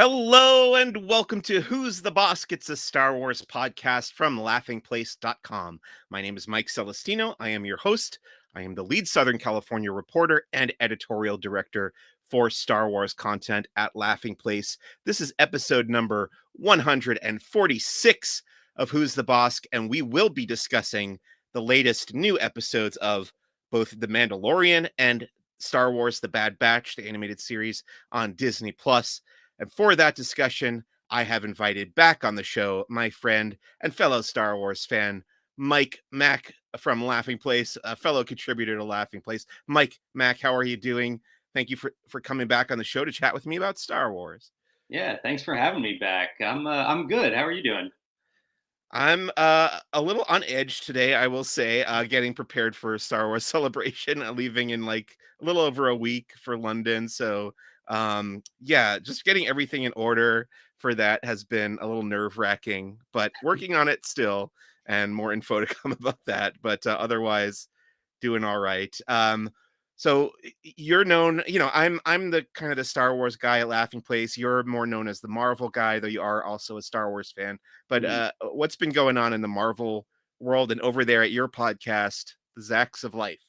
Hello and welcome to Who's the Bossk? It's a Star Wars podcast from laughingplace.com. My name is Mike Celestino. I am your host. I am the lead Southern California reporter and editorial director for Star Wars content at Laughing Place. This is episode number 146 of Who's the Bossk, and we will be discussing the latest new episodes of both The Mandalorian and Star Wars The Bad Batch, the animated series on Disney Plus. And for that discussion, I have invited back on the show my friend and fellow Star Wars fan, Mike Mack from Laughing Place, a fellow contributor to Laughing Place. Mike Mack, how are you doing? Thank you for coming back on the show to chat with me about Star Wars. Yeah, thanks for having me back. I'm good. How are you doing? I'm a little on edge today, I will say, getting prepared for Star Wars Celebration, leaving in like a little over a week for London. So, yeah, just getting everything in order for that has been a little nerve-wracking, but working on it still, and more info to come about that. But otherwise, doing all right. So you're known, I'm the kind of the Star Wars guy at Laughing Place. You're more known as the Marvel guy, though you are also a Star Wars fan. But Mhm. what's been going on in the Marvel world and over there at your podcast, The Zacks of Life?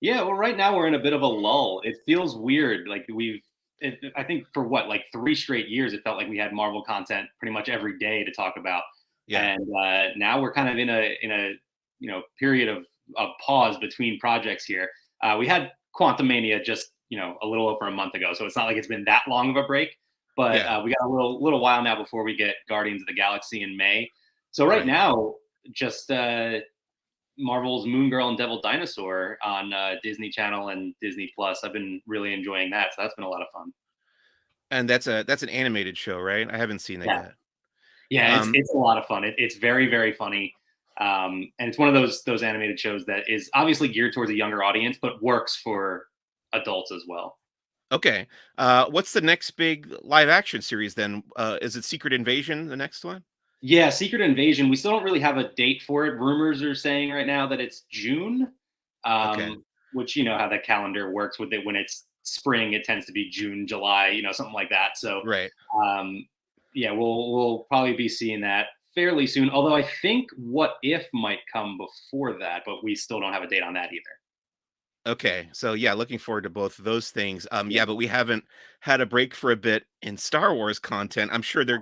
Yeah, well, right now we're in a bit of a lull. It feels weird. I think for like 3 straight years, it felt like we had Marvel content pretty much every day to talk about, Yeah. and now we're kind of in a period of pause between projects here. We had Quantum Mania just a little over a month ago, so it's not like it's been that long of a break. But Yeah. we got a little while now before we get Guardians of the Galaxy in May. So right Right. now, just Marvel's Moon Girl and Devil Dinosaur on Disney Channel and Disney Plus. I've been really enjoying that, so that's been a lot of fun. And that's an animated show, right? I haven't seen that Yeah, yet. yeah, it's Um, it's a lot of fun. It's very funny, and it's one of those animated shows that is obviously geared towards a younger audience, but works for adults as well. okay. What's the next big live action series then? Is it Secret Invasion, the next one? Yeah, Secret Invasion. We still don't really have a date for it. Rumors are saying right now that it's June, Okay. which you know how the calendar works with it. When it's spring, it tends to be June, July, something like that. So, Right. um, yeah, we'll probably be seeing that fairly soon. Although I think What If might come before that, but we still don't have a date on that either. Okay. So yeah, looking forward to both of those things. Yeah. Yeah, but we haven't had a break for a bit in Star Wars content. I'm sure their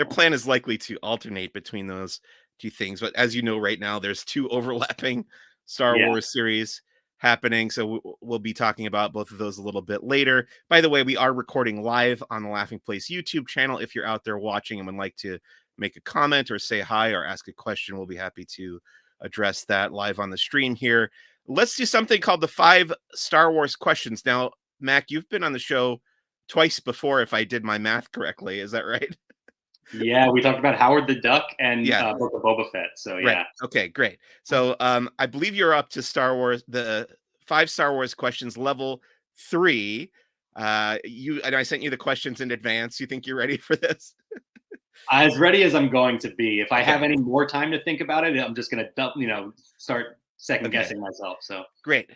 plan is likely to alternate between those two things. But as you know, right now there's two overlapping Star Yeah. Wars series happening. So we'll be talking about both of those a little bit later. By the way, we are recording live on the Laughing Place YouTube channel. If you're out there watching and would like to make a comment or say hi or ask a question, we'll be happy to address that live on the stream here. Let's do something called the 5 Star Wars questions. Now, Mac, you've been on the show twice before, if I did my math correctly. Is that right? Yeah, we talked about Howard the Duck and Yeah, Book of Boba Fett. So right. yeah. Okay, great. So I believe you're up to the 5 Star Wars questions level 3. And I sent you the questions in advance. You think you're ready for this? As ready as I'm going to be. If I Okay. have any more time to think about it, I'm just gonna start second Okay. guessing myself. So Great.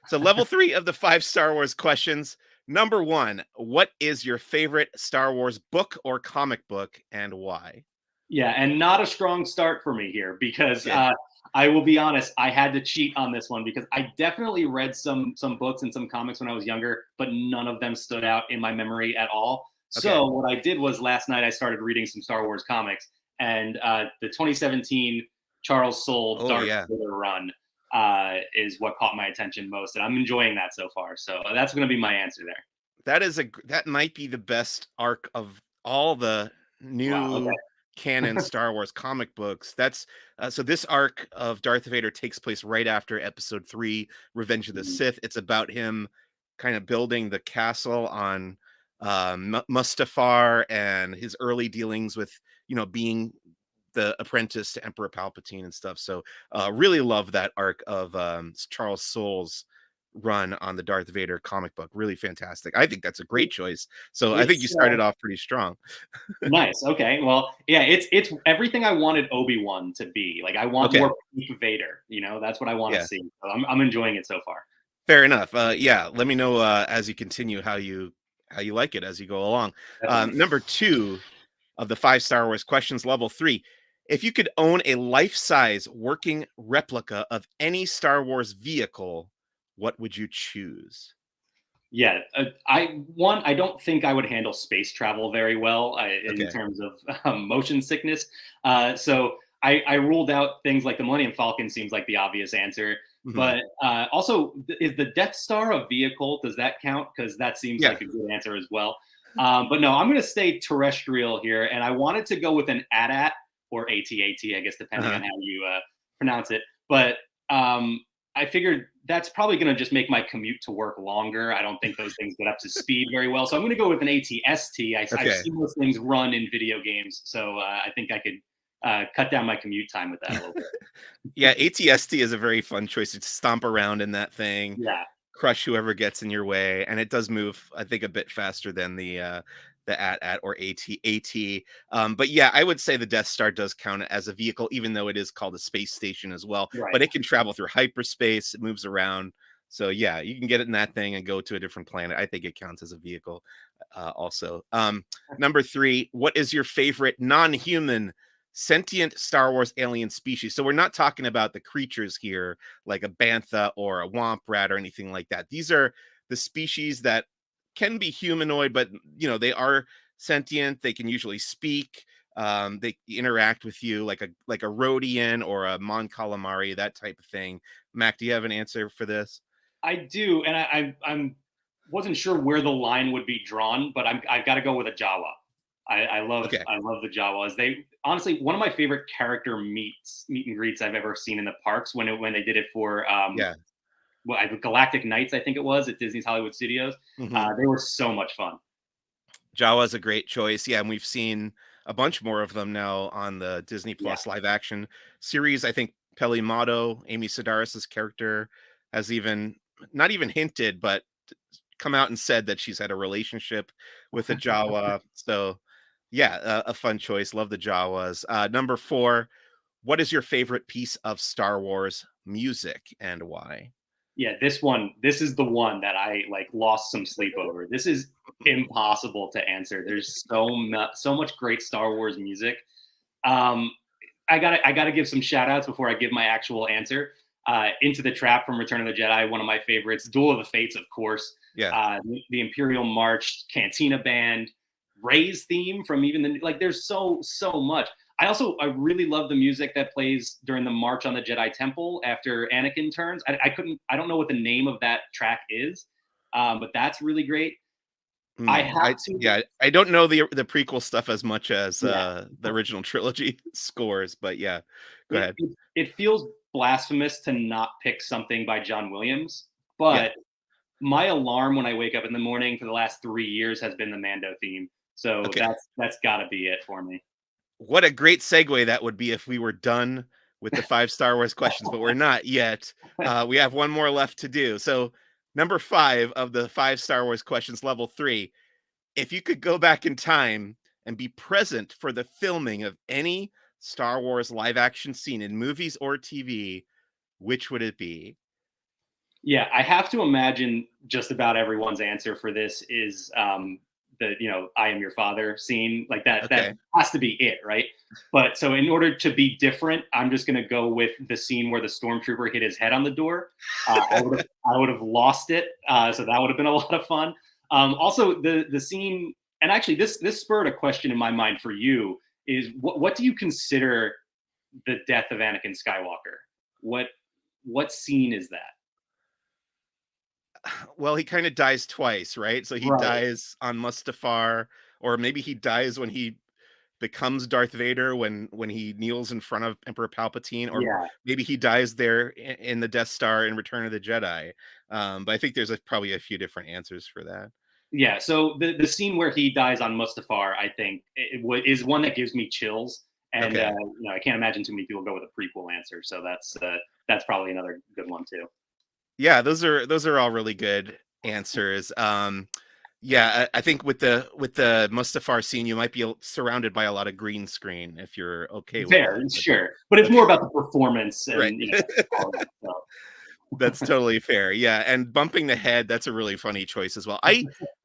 So level 3 of the 5 Star Wars questions. Number 1, what is your favorite Star Wars book or comic book and why? yeah, and not a strong start for me here because Okay. I will be honest, I had to cheat on this one because I definitely read some books and some comics when I was younger, but none of them stood out in my memory at all. Okay. So what I did was last night I started reading some Star Wars comics, and the 2017 Charles Soule Oh, Darth yeah. Vader run is what caught my attention most, and I'm enjoying that so far. So that's going to be my answer there. That might be the best arc of all the Wow. Okay. new canon Star Wars comic books. That's so this arc of Darth Vader takes place right after Episode 3, Revenge of the Mhm. Sith. It's about him kind of building the castle on Mustafar and his early dealings with, being the apprentice to Emperor Palpatine and stuff. So, really love that arc of Charles Soule's run on the Darth Vader comic book. Really fantastic. I think that's a great choice. So I think you It's started off pretty strong. nice. Okay. Well, yeah, it's everything I wanted Obi-Wan to be. Like I want Okay. more peak Vader, that's what I want to Yeah. see. So I'm enjoying it so far. Fair enough. Yeah. Let me know as you continue how you like it as you go along. Definitely. Number two of the 5 Star Wars questions, level 3. If you could own a life-size working replica of any Star Wars vehicle, what would you choose? Yeah, I don't think I would handle space travel very well in Okay. terms of motion sickness. So I ruled out things like the Millennium Falcon seems like the obvious answer. Mhm. But also, is the Death Star a vehicle? Does that count? Because that seems Yeah. like a good answer as well. But no, I'm going to stay terrestrial here, and I wanted to go with an AT-AT or AT-AT, I guess, depending Uh-huh. on how you pronounce it. But I figured that's probably going to just make my commute to work longer. I don't think those things get up to speed very well. So I'm going to go with an ATST. I've Okay. seen those things run in video games. So I think I could cut down my commute time with that a little bit. Yeah, ATST is a very fun choice to stomp around in that thing, Yeah, crush whoever gets in your way, and it does move, I think, a bit faster than the AT-AT or AT-AT. But yeah, I would say the Death Star does count as a vehicle, even though it is called a space station as well. right. But it can travel through hyperspace, it moves around. So yeah, you can get it in that thing and go to a different planet. I think it counts as a vehicle, also. Number 3, what is your favorite non-human sentient Star Wars alien species? So we're not talking about the creatures here, like a bantha or a womp rat or anything like that. These are the species that can be humanoid, but they are sentient. They can usually speak. They interact with you like a Rhodian or a Mon Calamari, that type of thing. Mac, do you have an answer for this? I do, and I'm wasn't sure where the line would be drawn, but I've got to go with a Jawa. Okay. I love the Jawas. They honestly one of my favorite character meet and greets I've ever seen in the parks when they did it for Yeah. Galactic Nights, I think it was at Disney's Hollywood Studios. Hmm. They were so much fun. Jawa's a great choice. Yeah, and we've seen a bunch more of them now on the Disney Yeah, Plus live action series. I think Peli Motto, Amy Sedaris's character, has even not even hinted, but come out and said that she's had a relationship with a Jawa. So, yeah, a fun choice. Love the Jawas. Number 4, what is your favorite piece of Star Wars music and why? yeah. This is the one that I like lost some sleep over. This is impossible to answer. There's so much great Star Wars music. Um, I gotta give some shout outs before I give my actual answer. Into the Trap from Return of the Jedi, one of my favorites. Duel of the Fates, of course. Yeah. The Imperial March, Cantina Band, Ray's theme from even the like. There's so much. I really love the music that plays during the March on the Jedi Temple after Anakin turns. I don't know what the name of that track is, but that's really great. I have I to yeah, I don't know the prequel stuff as much as yeah. the original trilogy scores, but yeah, go it, ahead. it it feels blasphemous to not pick something by John Williams, Yeah. but my alarm when I wake up in the morning for the last 3 years has been the Mando theme. So Okay. that's got to be it for me. What a great segue that would be if we were done with the 5 Star Wars questions, but we're not yet. We have one more left to do. So, number 5 of the 5 Star Wars questions, level 3. If you could go back in time and be present for the filming of any Star Wars live action scene in movies or TV, which would it be? Yeah, I have to imagine just about everyone's answer for this is the I am your father scene like that. That Okay. has to be it, right? But so in order to be different, I'm just going to go with the scene where the stormtrooper hit his head on the door. I would have lost it, so that would have been a lot of fun. Also, the scene, and actually this spurred a question in my mind for you: is what do you consider the death of Anakin Skywalker? What what scene is that? Well, he kind of dies twice, right? So he Right. dies on Mustafar, or maybe he dies when he becomes Darth Vader when he kneels in front of Emperor Palpatine, or Yeah. maybe he dies there in the Death Star in Return of the Jedi. But I think there's probably a few different answers for that. Yeah, so the scene where he dies on Mustafar, I think, is one that gives me chills, and Okay. I can't imagine too many people go with a prequel answer. So that's probably another good one too. Yeah, those are all really good answers. Yeah, I think with the Mustafar scene, you might be surrounded by a lot of green screen if you're okay with Fair, that. But sure, but it's okay, more about the performance right. and all that stuff. That's totally fair. Yeah, and bumping the head, that's a really funny choice as well. I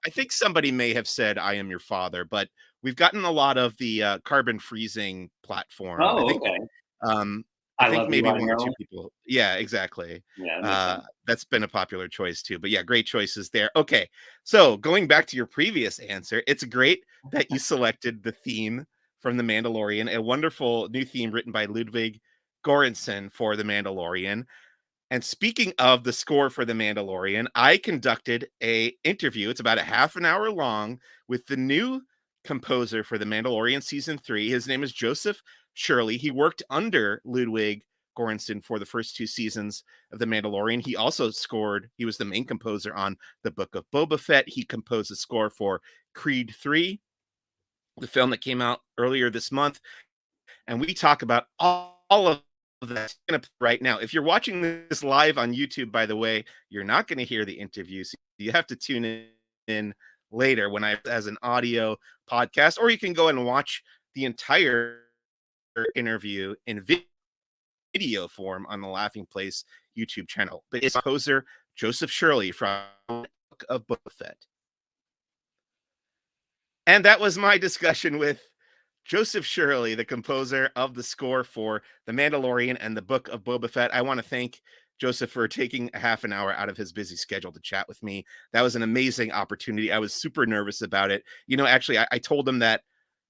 think somebody may have said "I am your father," but we've gotten a lot of the, carbon freezing platform. Oh, okay. Um, I I think love you, maybe Ryan 1 or 2 Merrill. people. Yeah, exactly. Yeah, that makes sense. That's been a popular choice too, but yeah, great choices there. Okay, so going back to your previous answer, it's great that you selected the theme from The Mandalorian, a wonderful new theme written by Ludwig Göransson for The Mandalorian. And speaking of the score for The Mandalorian, I conducted a interview. It's about a half an hour long with the new composer for The Mandalorian season 3. His name is Joseph Shirley. He worked under Ludwig Göransson for the first 2 seasons of The Mandalorian. He also scored, he was the main composer on The Book of Boba Fett. He composed the score for Creed 3, the film that came out earlier this month, and we talk about all of that right now. If you're watching this live on YouTube, by the way, you're not going to hear the interview. So you have to tune in later when I as an audio podcast, or you can go and watch the entire interview in video form on the Laughing Place YouTube channel. But it's composer Joseph Shirley from Book of Boba Fett. And that was my discussion with Joseph Shirley, the composer of the score for The Mandalorian and the Book of Boba Fett. I want to thank Joseph for taking a half an hour out of his busy schedule to chat with me. That was an amazing opportunity. I was super nervous about it. You know, actually, I told him that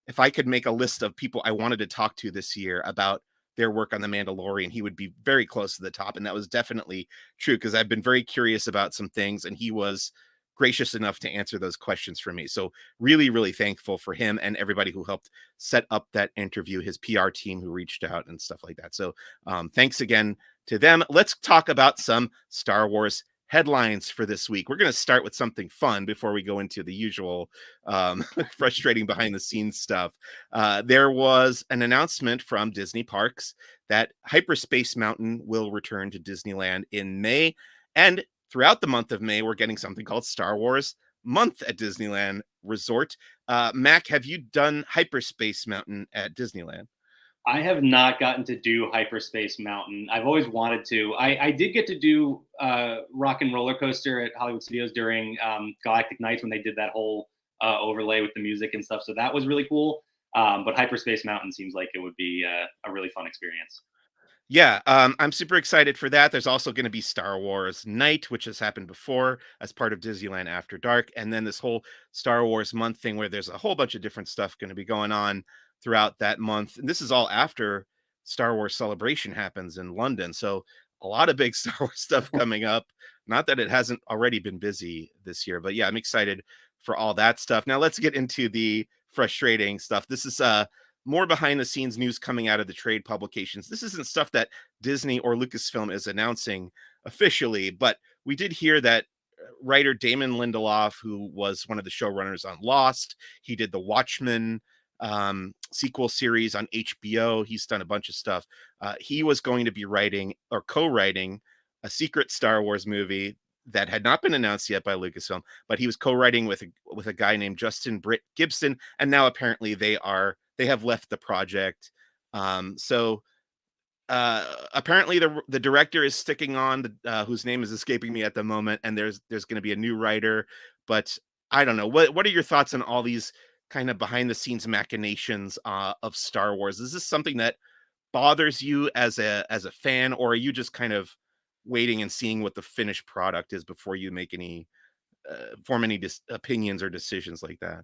if I could make a list of people I wanted to talk to this year about their work on The Mandalorian, he would be very close to the top. And that was definitely true because I've been very curious about some things, and he was gracious enough to answer those questions for me. So really, really thankful for him and everybody who helped set up that interview, his PR team who reached out and stuff like that. So thanks again to them. Let's talk about some Star Wars headlines for this week. We're going to start with something fun before we go into the usual frustrating behind the scenes stuff. There was an announcement from Disney Parks that Hyperspace Mountain will return to Disneyland in May. And throughout the month of May, we're getting something called Star Wars Month at Disneyland Resort. Mac, have you done Hyperspace Mountain at Disneyland? I have not gotten to do Hyperspace Mountain. I've always wanted to. I did get to do Rock and Roller Coaster at Hollywood Studios during Galactic Nights when they did that whole overlay with the music and stuff. So that was really cool. But Hyperspace Mountain seems like it would be a really fun experience. Yeah, I'm super excited for that. There's also going to be Star Wars Night, which has happened before as part of Disneyland After Dark, and then this whole Star Wars month thing where there's a whole bunch of different stuff going to be going on throughout that month. And this is all after Star Wars Celebration happens in London, so a lot of big Star Wars stuff coming up. Not that it hasn't already been busy this year, but yeah, I'm excited for all that stuff. Now let's get into the frustrating stuff. This is more behind the scenes news coming out of the trade publications. This isn't stuff that Disney or Lucasfilm is announcing officially, but we did hear that writer Damon Lindelof, who was one of the showrunners on Lost, he did the Watchmen sequel series on HBO. He's done a bunch of stuff. He was going to be writing or co-writing a secret Star Wars movie that had not been announced yet by Lucasfilm, but he was co-writing with a guy named Justin Britt Gibson, and now apparently they have left the project. So apparently the director is sticking on, whose name is escaping me at the moment, and there's going to be a new writer. But I don't know. What are your thoughts on all these kind of behind the scenes machinations of Star Wars? Is this something that bothers you as a fan, or are you just kind of waiting and seeing what the finished product is before you make any form any opinions or decisions like that?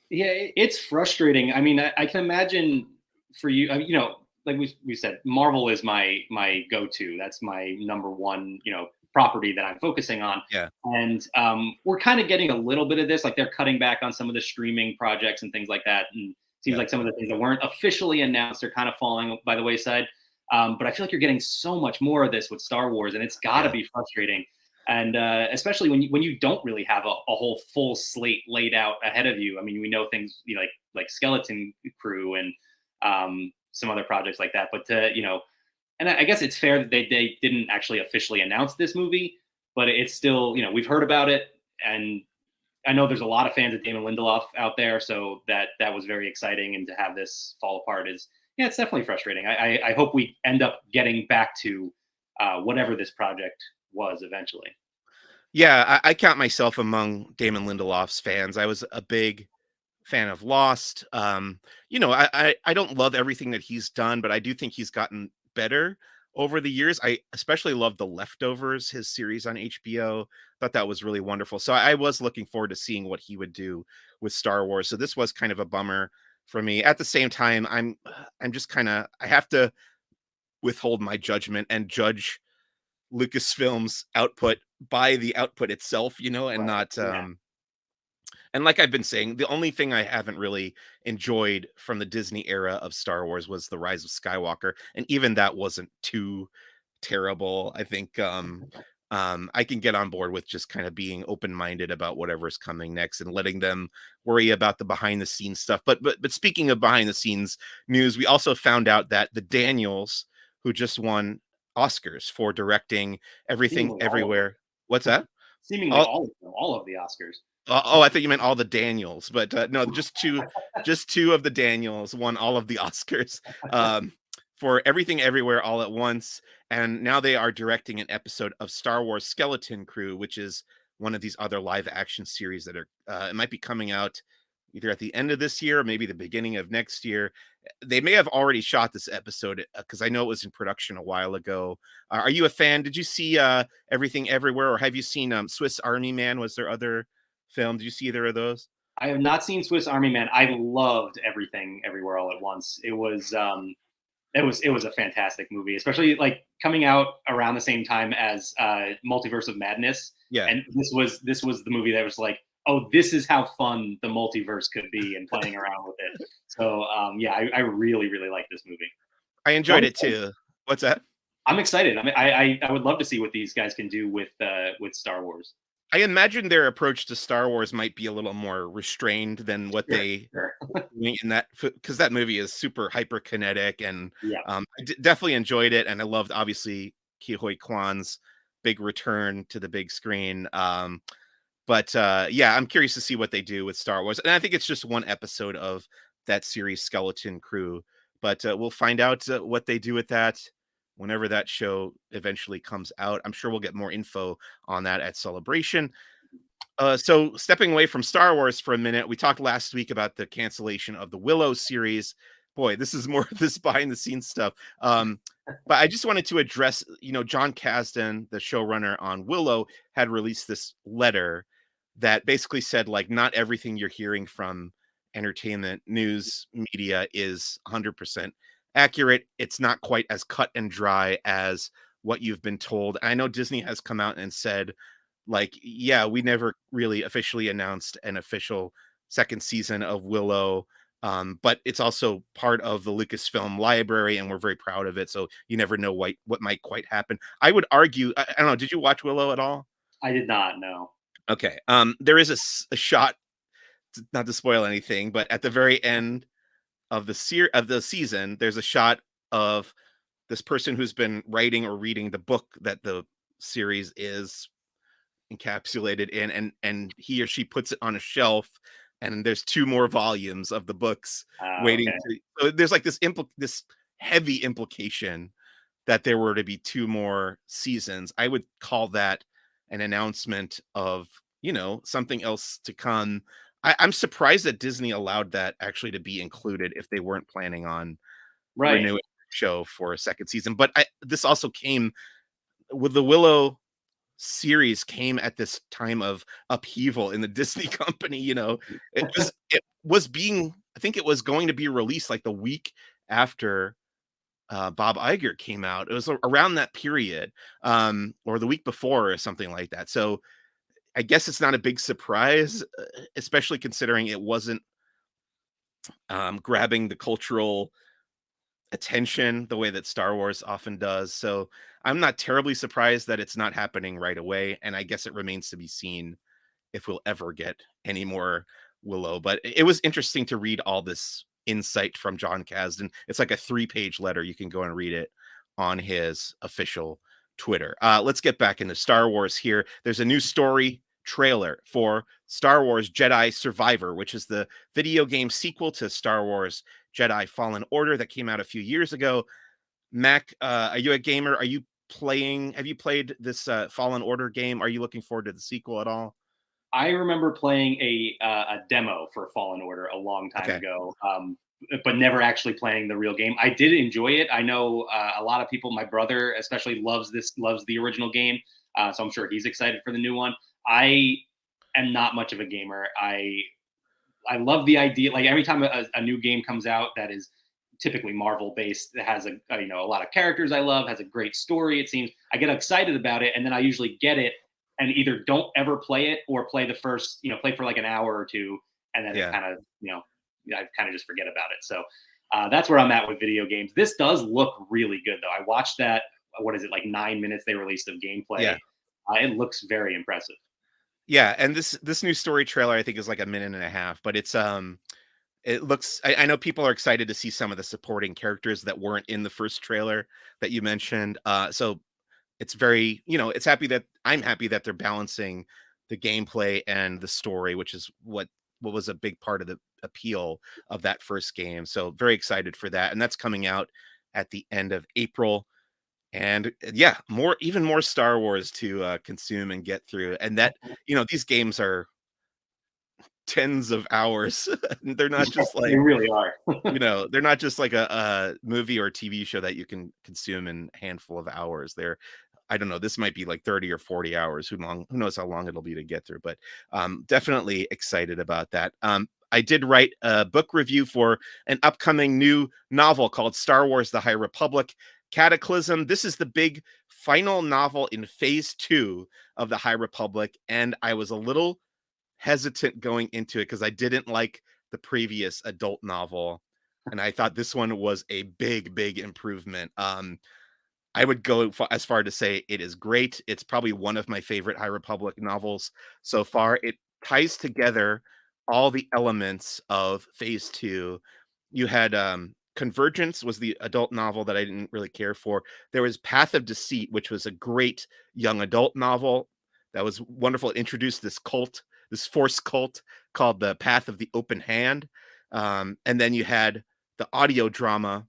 Yeah, it's frustrating. I mean, I can imagine for you, like we said, Marvel is my go to. That's my number one, property that I'm focusing on. Yeah, And we're kind of getting a little bit of this. Like they're cutting back on some of the streaming projects and things like that. And it seems yeah, like some of the things that weren't officially announced are kind of falling by the wayside. But I feel like you're getting so much more of this with Star Wars, and it's got to yeah. be frustrating. And especially when you don't really have a whole full slate laid out ahead of you. I mean, we know things like Skeleton Crew and some other projects like that. But and I guess it's fair that they didn't actually officially announce this movie, but it's still, we've heard about it, and I know there's a lot of fans of Damon Lindelof out there, so that was very exciting, and to have this fall apart is, yeah, it's definitely frustrating. I hope we end up getting back to whatever this project was eventually. Yeah, I count myself among Damon Lindelof's fans. I was a big fan of Lost. I don't love everything that he's done, but I do think he's gotten better over the years. I especially love The Leftovers, his series on HBO. Thought that was really wonderful. So I was looking forward to seeing what he would do with Star Wars. So this was kind of a bummer for me. At the same time, I'm just kind of I have to withhold my judgment and judge Lucasfilm's output by the output itself, and Right. not Yeah. and like I've been saying, the only thing I haven't really enjoyed from the Disney era of Star Wars was The Rise of Skywalker, and even that wasn't too terrible. I think I can get on board with just kind of being open-minded about whatever's coming next and letting them worry about the behind the scenes stuff. But speaking of behind the scenes news, we also found out that the Daniels, who just won Oscars for directing Everything Seemingly all of them. Everywhere. What's that? Seemingly all of them. All of the Oscars. Oh, I thought you meant all the Daniels, but, no, just 2 of the Daniels won all of the Oscars, for Everything Everywhere All at Once, and now they are directing an episode of Star Wars Skeleton Crew, which is one of these other live action series that are, it might be coming out either at the end of this year or maybe the beginning of next year. They may have already shot this episode, because I know it was in production a while ago. Are you a fan? Did you see, Everything Everywhere, or have you seen, Swiss Army Man? Was there other film? Did you see either of those? I have not seen Swiss Army Man. I loved Everything Everywhere All at Once. It was a fantastic movie, especially like coming out around the same time as Multiverse of Madness. Yeah. And this was the movie that was like, oh, this is how fun the multiverse could be and playing around with it. So yeah, I really really like this movie. I So enjoyed it too. What's that? I'm excited. I mean, I would love to see what these guys can do with Star Wars. I imagine their approach to Star Wars might be a little more restrained than what Sure, they sure. doing in that, because that movie is super hyperkinetic, and Yeah. definitely enjoyed it, and I loved obviously Ke Kwan's big return to the big screen. But yeah, I'm curious to see what they do with Star Wars, and I think it's just one episode of that series, Skeleton Crew. But we'll find out what they do with that whenever that show eventually comes out. I'm sure we'll get more info on that at Celebration. So stepping away from Star Wars for a minute, we talked last week about the cancellation of the Willow series. Boy, this is more of this behind the scenes stuff. But I just wanted to address, John Kasdan, the showrunner on Willow, had released this letter that basically said, like, not everything you're hearing from entertainment news media is 100% accurate. It's not quite as cut and dry as what you've been told. I know Disney has come out and said, like, yeah, we never really officially announced an official second season of Willow, but it's also part of the Lucasfilm library, and we're very proud of it. So you never know what might quite happen. I would argue, I don't know, did you watch Willow at all? I did not know. Okay, there is a shot, not to spoil anything, but at the very end of the season, there's a shot of this person who's been writing or reading the book that the series is encapsulated in, and he or she puts it on a shelf, and there's 2 more volumes of the books waiting Okay. to, so there's like this heavy implication that there were to be 2 more seasons. I would call that an announcement of, something else to come. I'm surprised that Disney allowed that actually to be included if they weren't planning on Right. renewing the show for a second season. But this also came with the Willow series, came at this time of upheaval in the Disney company. It was being, I think it was going to be released like the week after Bob Iger came out. It was around that period, or the week before, or something like that. So I guess it's not a big surprise, especially considering it wasn't grabbing the cultural attention the way that Star Wars often does. So I'm not terribly surprised that it's not happening right away. And I guess it remains to be seen if we'll ever get any more Willow. But it was interesting to read all this insight from John Kasdan. It's like a 3-page letter. You can go and read it on his official Twitter. Let's get back into Star Wars here. There's a new story trailer for Star Wars Jedi Survivor, which is the video game sequel to Star Wars Jedi Fallen Order that came out a few years ago. Mac, are you a gamer? Are you playing? Have you played this Fallen Order game? Are you looking forward to the sequel at all? I remember playing a demo for Fallen Order a long time Okay. ago, but never actually playing the real game. I did enjoy it. I know a lot of people. My brother especially loves the original game, so I'm sure he's excited for the new one. I am not much of a gamer. I love the idea. Like every time a new game comes out that is typically Marvel based, that has a lot of characters I love, has a great story. It seems I get excited about it, and then I usually get it and either don't ever play it or play the first, play for like an hour or two, and then it Yeah. kind of, I kind of just forget about it. So that's where I'm at with video games. This does look really good though. I watched that. What is it, like 9 minutes they released of gameplay? Yeah. It looks very impressive. Yeah, and this new story trailer I think is like a minute and a half, but it looks I know people are excited to see some of the supporting characters that weren't in the first trailer that you mentioned. So it's very, it's happy that I'm happy that they're balancing the gameplay and the story, which is what was a big part of the appeal of that first game. So very excited for that. And that's coming out at the end of April. And yeah, even more Star Wars to consume and get through. And that, these games are tens of hours. They're not just They like, really are. they're not just like a movie or TV show that you can consume in a handful of hours. I don't know, this might be like 30 or 40 hours. Who knows how long it'll be to get through, but definitely excited about that. I did write a book review for an upcoming new novel called Star Wars: The High Republic Cataclysm. This is the big final novel in phase 2 of the High Republic, and I was a little hesitant going into it because I didn't like the previous adult novel, and I thought this one was a big, big improvement. I would go as far to say it is great. It's probably one of my favorite High Republic novels so far. It ties together all the elements of Phase 2. You had Convergence was the adult novel that I didn't really care for. There was Path of Deceit, which was a great young adult novel that was wonderful. It introduced this cult, this force cult called the Path of the Open Hand. And then you had the audio drama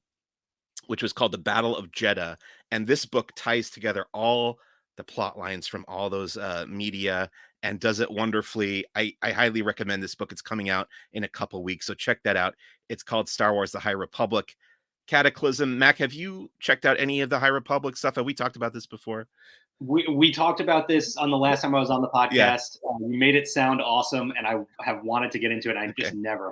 which was called The Battle of Jeddah. And this book ties together all the plot lines from all those media and does it wonderfully. I highly recommend this book. It's coming out in a couple weeks, so check that out. It's called Star Wars: The High Republic Cataclysm. Mac, have you checked out any of the High Republic stuff? Have we talked about this before? We talked about this on the last time I was on the Yeah. podcast. You made it sound awesome, and I have wanted to get into it. And I just Okay. never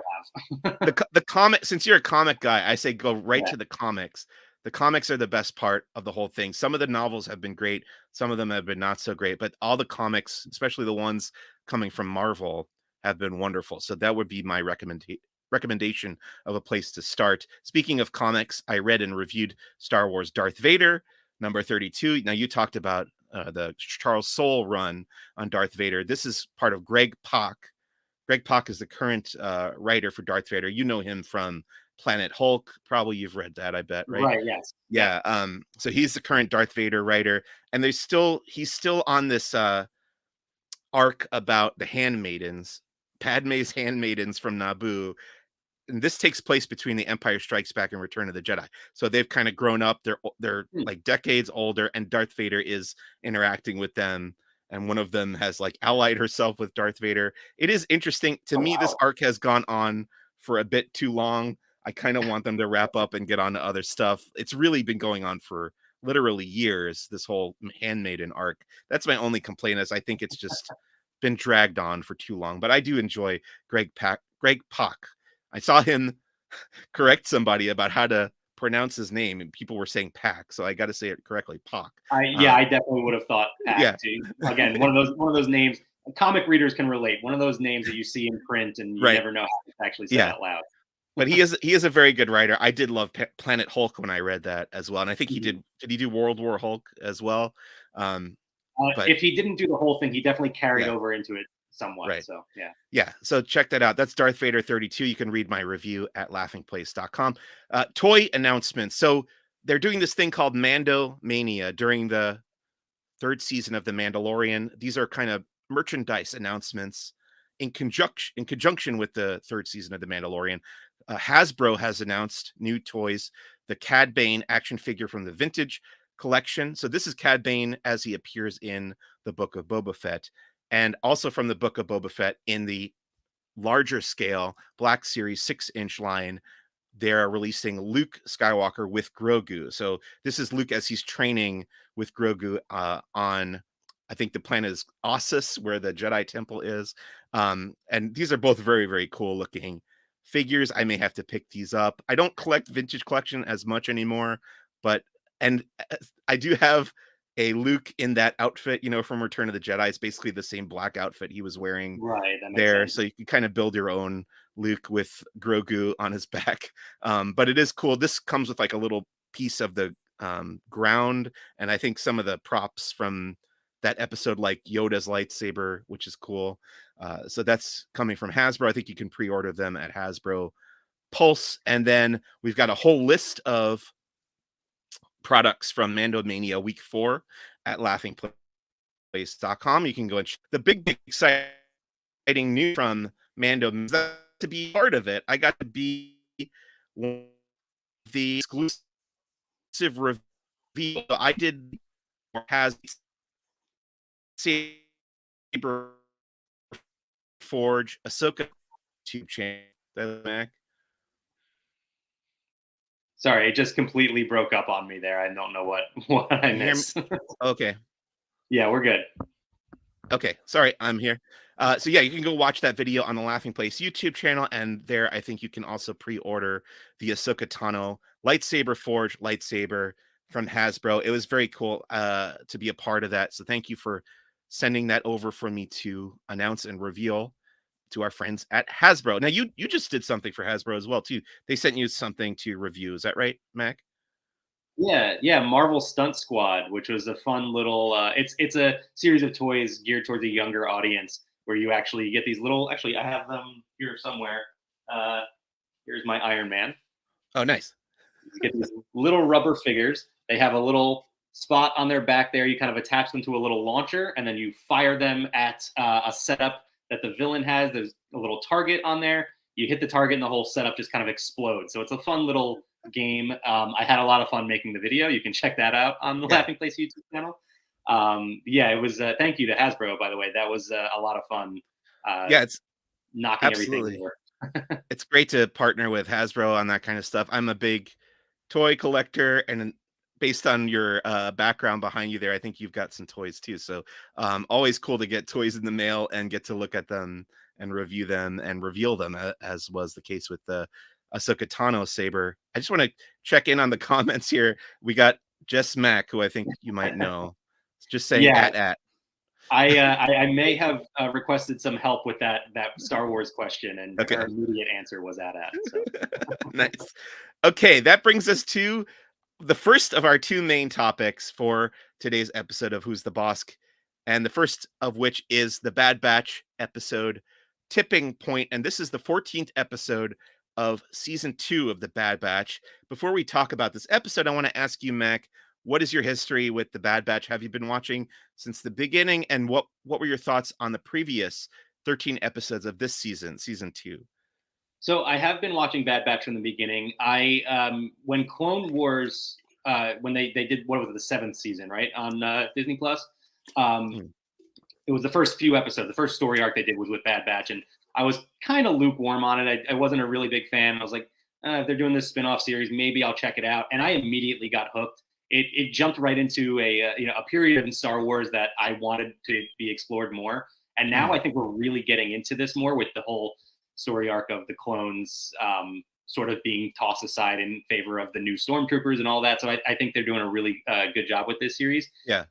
have. The comic, since you're a comic guy, I say go right Yeah. to the comics. The comics are the best part of the whole thing. Some of the novels have been great, some of them have been not so great, but all the comics, especially the ones coming from Marvel, have been wonderful. So that would be my recommendation of a place to start. Speaking of comics, I read and reviewed Star Wars Darth Vader number 32. Now you talked about the Charles Soule run on Darth Vader. This is part of Greg Pak. Greg Pak is the current writer for Darth Vader. You know him from Planet Hulk. Probably you've read that, I bet, right? Right. Yes. Yep. Yeah. So he's the current Darth Vader writer, and he's still on this arc about the handmaidens, Padme's handmaidens from Naboo, and this takes place between The Empire Strikes Back and Return of the Jedi. So they've kind of grown up. They're Hmm. like decades older, and Darth Vader is interacting with them. And one of them has like allied herself with Darth Vader. It is interesting to Oh me. This wow. arc has gone on for a bit too long. I kind of want them to wrap up and get on to other stuff. It's really been going on for literally years. This whole handmaiden arc. That's my only complaint. Is I think it's just been dragged on for too long. But I do enjoy Greg Pak. I saw him correct somebody about how to pronounce his name, and people were saying Pack, so I got to say it correctly, Pak. Yeah, I definitely would have thought Yeah, Pack too. Again, one of those names comic readers can relate. One of those names that you see in print and you right. never know how it's actually said Yeah, out loud. but he is a very good writer. I did love Planet Hulk when I read that as well, and I think he Mhm. did. Did he do World War Hulk as well? But If he didn't do the whole thing, he definitely carried yeah, over into it somewhat. right. So yeah. Yeah, so check that out. That's Darth Vader 32. You can read my review at laughingplace.com. Toy announcements. So they're doing this thing called Mando Mania during the third season of The Mandalorian. These are kind of merchandise announcements in conjunction with the third season of The Mandalorian. Hasbro has announced new toys. The Cad Bane action figure from the vintage collection. So this is Cad Bane as he appears in the Book of Boba Fett, and also from the Book of Boba Fett in the larger scale Black Series 6-inch line. They're releasing Luke Skywalker with Grogu. So this is Luke as he's training with Grogu on, I think the planet is Ossus, where the Jedi Temple is. And these are both very, very cool looking figures. I may have to pick these up. I don't collect vintage collection as much anymore, but and I do have a Luke in that outfit, from Return of the Jedi. It's basically the same black outfit he was wearing Right, that makes there. sense. So you can kind of build your own Luke with Grogu on his back. But it is cool. This comes with like a little piece of the ground, and I think some of the props from that episode, like Yoda's lightsaber, which is cool. So that's coming from Hasbro. I think you can pre-order them at Hasbro Pulse. And then we've got a whole list of products from Mando Mania Week 4 at laughingplace.com. You can go and the big exciting news from Mando to be part of it. I got to be the exclusive reveal. I did has Saber Forge Ahsoka YouTube channel. Mac. Sorry, it just completely broke up on me there. I don't know what I missed. Okay. Yeah, we're good. Okay, sorry, I'm here. So yeah, you can go watch that video on the Laughing Place YouTube channel, and there I think you can also pre-order the Ahsoka Tano lightsaber forge lightsaber from Hasbro. It was very cool to be a part of that. So thank you for sending that over for me to announce and reveal to our friends at Hasbro. Now you just did something for Hasbro as well too. They sent you something to review. Is that right, Mac? Yeah, Marvel Stunt Squad, which was a fun little. It's a series of toys geared towards a younger audience, where you actually get these little. Actually, I have them here somewhere. Uh, Here's my Iron Man. Oh, nice. You get these little rubber figures. They have a little spot on their back there. You kind of attach them to a little launcher, and then you fire them at a setup that the villain has. There's a little target on there. You hit the target, and the whole setup just kind of explodes. So it's a fun little game. I had a lot of fun making the video. You can check that out on the Laughing Place YouTube channel. Yeah, it was. Thank you to Hasbro, by the way. That was a lot of fun. Yeah, it's knocking absolutely. everything to work. It's great to partner with Hasbro on that kind of stuff. I'm a big toy collector, and based on your background behind you there, I think you've got some toys too. So always cool to get toys in the mail and get to look at them and review them and reveal them, as was the case with the Ahsoka Tano saber. I just want to check in on the comments here. We got Jess Mack, who I think you might know, just saying Yeah. at. I may have requested some help with that Star Wars question, and Okay. her immediate answer was at. So. Nice. Okay, that brings us to the first of our two main topics for today's episode of Who's the Bossk, and the first of which is the Bad Batch episode Tipping Point, and this is the 14th episode of season 2 of the Bad Batch. Before we talk about this episode, I want to ask you, Mac, what is your history with the Bad Batch? Have you been watching since the beginning, and what were your thoughts on the previous 13 episodes of this season 2? So I have been watching Bad Batch from the beginning. When Clone Wars, when they did, what was it, the 7th season, right, on Disney Plus. It was the first few episodes. The first story arc they did was with Bad Batch, and I was kind of lukewarm on it. I wasn't a really big fan. I was like, if they're doing this spin-off series, maybe I'll check it out. And I immediately got hooked. It jumped right into a period in Star Wars that I wanted to be explored more. And now I think we're really getting into this more with the whole story arc of the clones sort of being tossed aside in favor of the new stormtroopers and all that. So I think they're doing a really good job with this series. Yeah.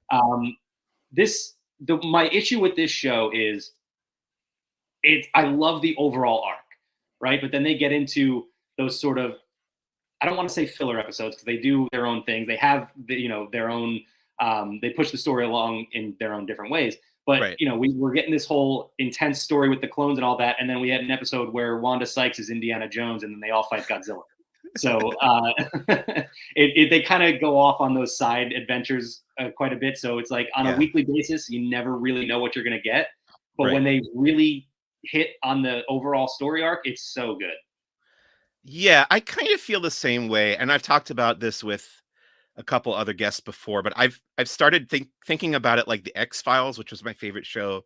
My issue with this show is I love the overall arc, right? But then they get into those sort of, I don't want to say filler episodes, because they do their own things. They have their own, they push the story along in their own different ways. But Right. We're getting this whole intense story with the clones and all that, and then we had an episode where Wanda Sykes is Indiana Jones, and then they all fight Godzilla. So they kind of go off on those side adventures quite a bit. So it's like on a weekly basis, you never really know what you're going to get. But when they really hit on the overall story arc, it's so good. Yeah, I kind of feel the same way. And I've talked about this with a couple other guests before, but I've started thinking about it like the X-Files, which was my favorite show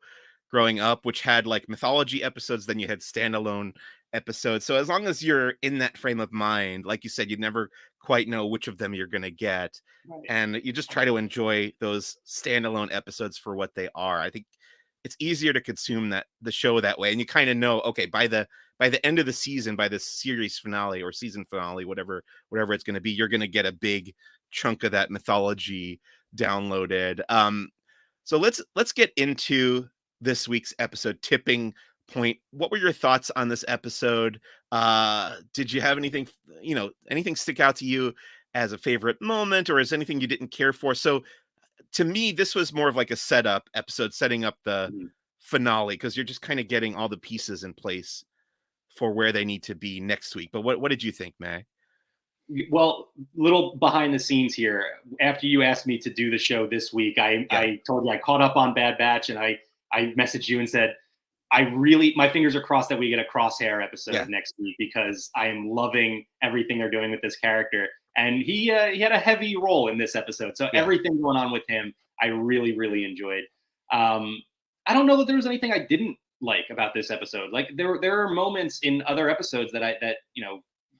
growing up, which had like mythology episodes, then you had standalone episodes. So as long as you're in that frame of mind, like you said, you never quite know which of them you're going to get. Right. And you just try to enjoy those standalone episodes for what they are. I think it's easier to consume the show that way. And you kind of know, okay, by the end of the season, by the series finale or season finale, whatever it's going to be, you're going to get a big chunk of that mythology downloaded. So let's get into this week's episode, Tipping Point. What were your thoughts on this episode? Did you have anything, anything stick out to you as a favorite moment, or is anything you didn't care for? So to me, this was more of like a setup episode, setting up the Mhm. finale, because you're just kind of getting all the pieces in place for where they need to be next week. But what did you think, Mag? Well, little behind the scenes here. After you asked me to do the show this week, Yeah, I told you I caught up on Bad Batch, and I messaged you and said I really, my fingers are crossed that we get a Crosshair episode yeah, next week, because I am loving everything they're doing with this character. And he had a heavy role in this episode, so yeah. everything going on with him, I really really enjoyed. I don't know that there was anything I didn't like about this episode. Like there are moments in other episodes that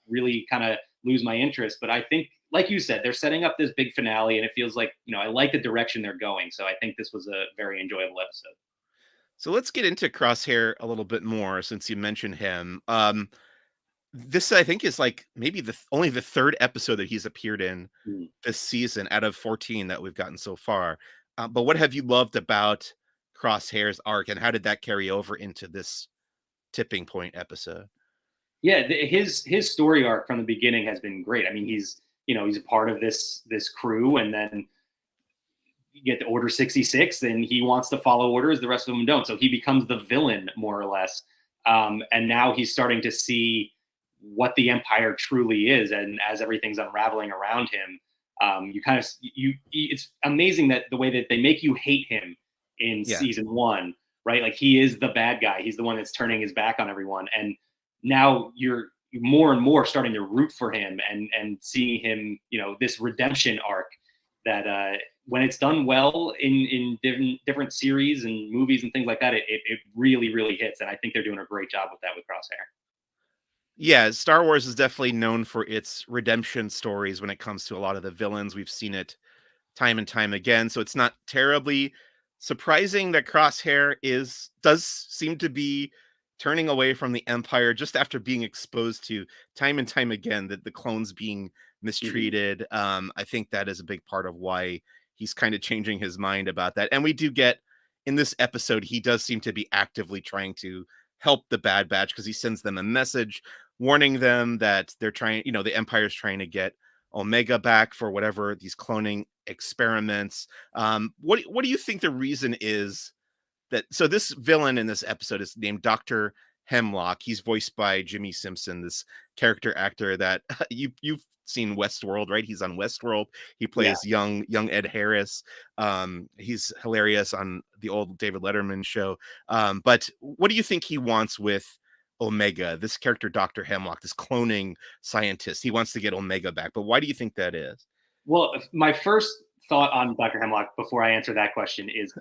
really kind of lose my interest, but I think, like you said, they're setting up this big finale, and it feels like I like the direction they're going. So I think this was a very enjoyable episode. So let's get into Crosshair a little bit more since you mentioned him. This I think is like maybe only the third episode that he's appeared in Mm. this season out of 14 that we've gotten so far. But what have you loved about Crosshair's arc, and how did that carry over into this Tipping Point episode? Yeah, his story arc from the beginning has been great. I mean, he's a part of this crew, and then you get the Order 66, and he wants to follow orders. The rest of them don't, so he becomes the villain more or less. And now he's starting to see what the Empire truly is, and as everything's unraveling around him, you kind of it's amazing that the way that they make you hate him in Yeah. season one, right? Like he is the bad guy. He's the one that's turning his back on everyone, and now you're more and more starting to root for him and seeing him, this redemption arc that when it's done well in different series and movies and things like that, it really really hits, and I think they're doing a great job with that with Crosshair. Yeah, Star Wars is definitely known for its redemption stories when it comes to a lot of the villains. We've seen it time and time again, so it's not terribly surprising that Crosshair is does seem to be turning away from the Empire just after being exposed to time and time again that the clones being Mhm. mistreated. I think that is a big part of why he's kind of changing his mind about that. And we do get in this episode, he does seem to be actively trying to help the Bad Batch because he sends them a message warning them that they're trying, the Empire's trying to get Omega back for whatever these cloning experiments. What do you think the reason is that? So this villain in this episode is named Dr. Hemlock. He's voiced by Jimmy Simpson, this character actor that you've seen Westworld, right? He's on Westworld. He Yeah. plays young Ed Harris. He's hilarious on the old David Letterman show. But what do you think he wants with Omega, this character Dr. Hemlock, this cloning scientist? He wants to get Omega back, but why do you think that is? Well, my first thought on Dr. Hemlock before I answer that question is,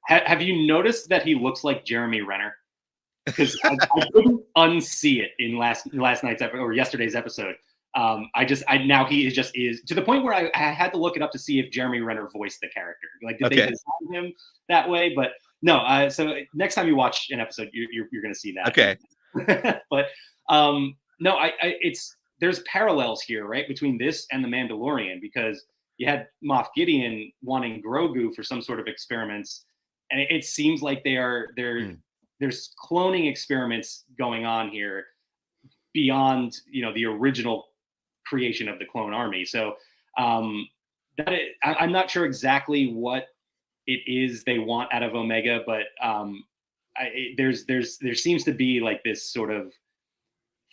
have you noticed that he looks like Jeremy Renner? Because I couldn't unsee it in last night's episode or yesterday's episode. I now he just is to the point where I had to look it up to see if Jeremy Renner voiced the character. Like, did they Okay. design him that way? But no. So next time you watch an episode, you're going to see that. Okay. But no, it's there's parallels here, right, between this and the Mandalorian, because you had Moff Gideon wanting Grogu for some sort of experiments, and it seems like Hmm. there's cloning experiments going on here beyond the original creation of the clone army. So um, I'm not sure exactly what it is they want out of Omega, but there seems to be like this sort of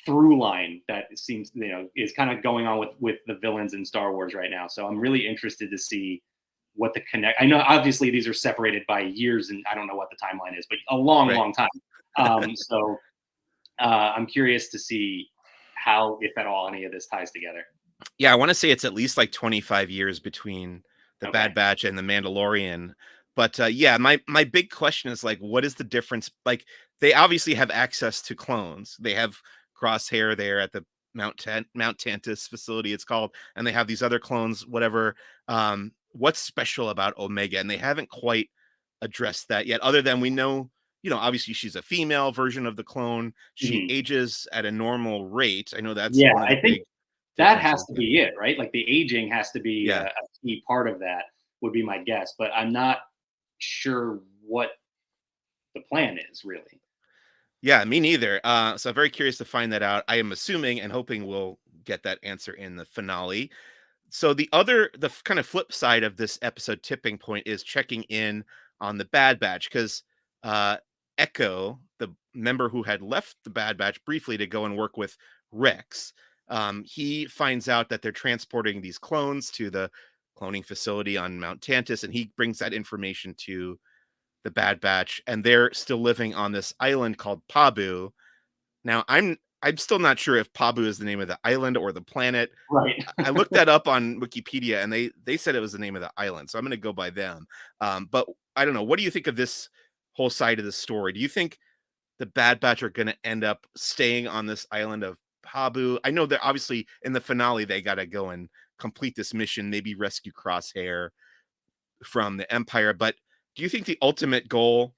through line that seems is kind of going on with the villains in Star Wars right now. So I'm really interested to see what the connect. I know obviously these are separated by years, and I don't know what the timeline is, but a long, Right. long time. So I'm curious to see how, if at all, any of this ties together. Yeah, I wanna say it's at least, like, 25 years between The Okay. Bad Batch and The Mandalorian, but, yeah, my big question is, like, what is the difference? Like, they obviously have access to clones. They have Crosshair there at the Mount Tantus facility, it's called, and they have these other clones, whatever. What's special about Omega? And they haven't quite addressed that yet, other than we know, obviously, she's a female version of the clone. She Mhm. ages at a normal rate. I know that's Yeah, one of the I think big that has differences, to yeah. be it, right? Like the aging has to be Yeah. a key part of that, would be my guess, but I'm not sure what the plan is really. Yeah, me neither. So I'm very curious to find that out. I am assuming and hoping we'll get that answer in the finale. So the kind of flip side of this episode tipping point is checking in on the Bad Batch because Echo, the member who had left the Bad Batch briefly to go and work with Rex, he finds out that they're transporting these clones to the cloning facility on Mount Tantus, and he brings that information to the Bad Batch, and they're still living on this island called Pabu. Now, I'm still not sure if Pabu is the name of the island or the planet. Right. I looked that up on Wikipedia, and they said it was the name of the island, so I'm going to go by them. But I don't know. What do you think of this whole side of the story? Do you think the Bad Batch are going to end up staying on this island of Pabu? I know that obviously in the finale they got to go and complete this mission, maybe rescue Crosshair from the Empire. But do you think the ultimate goal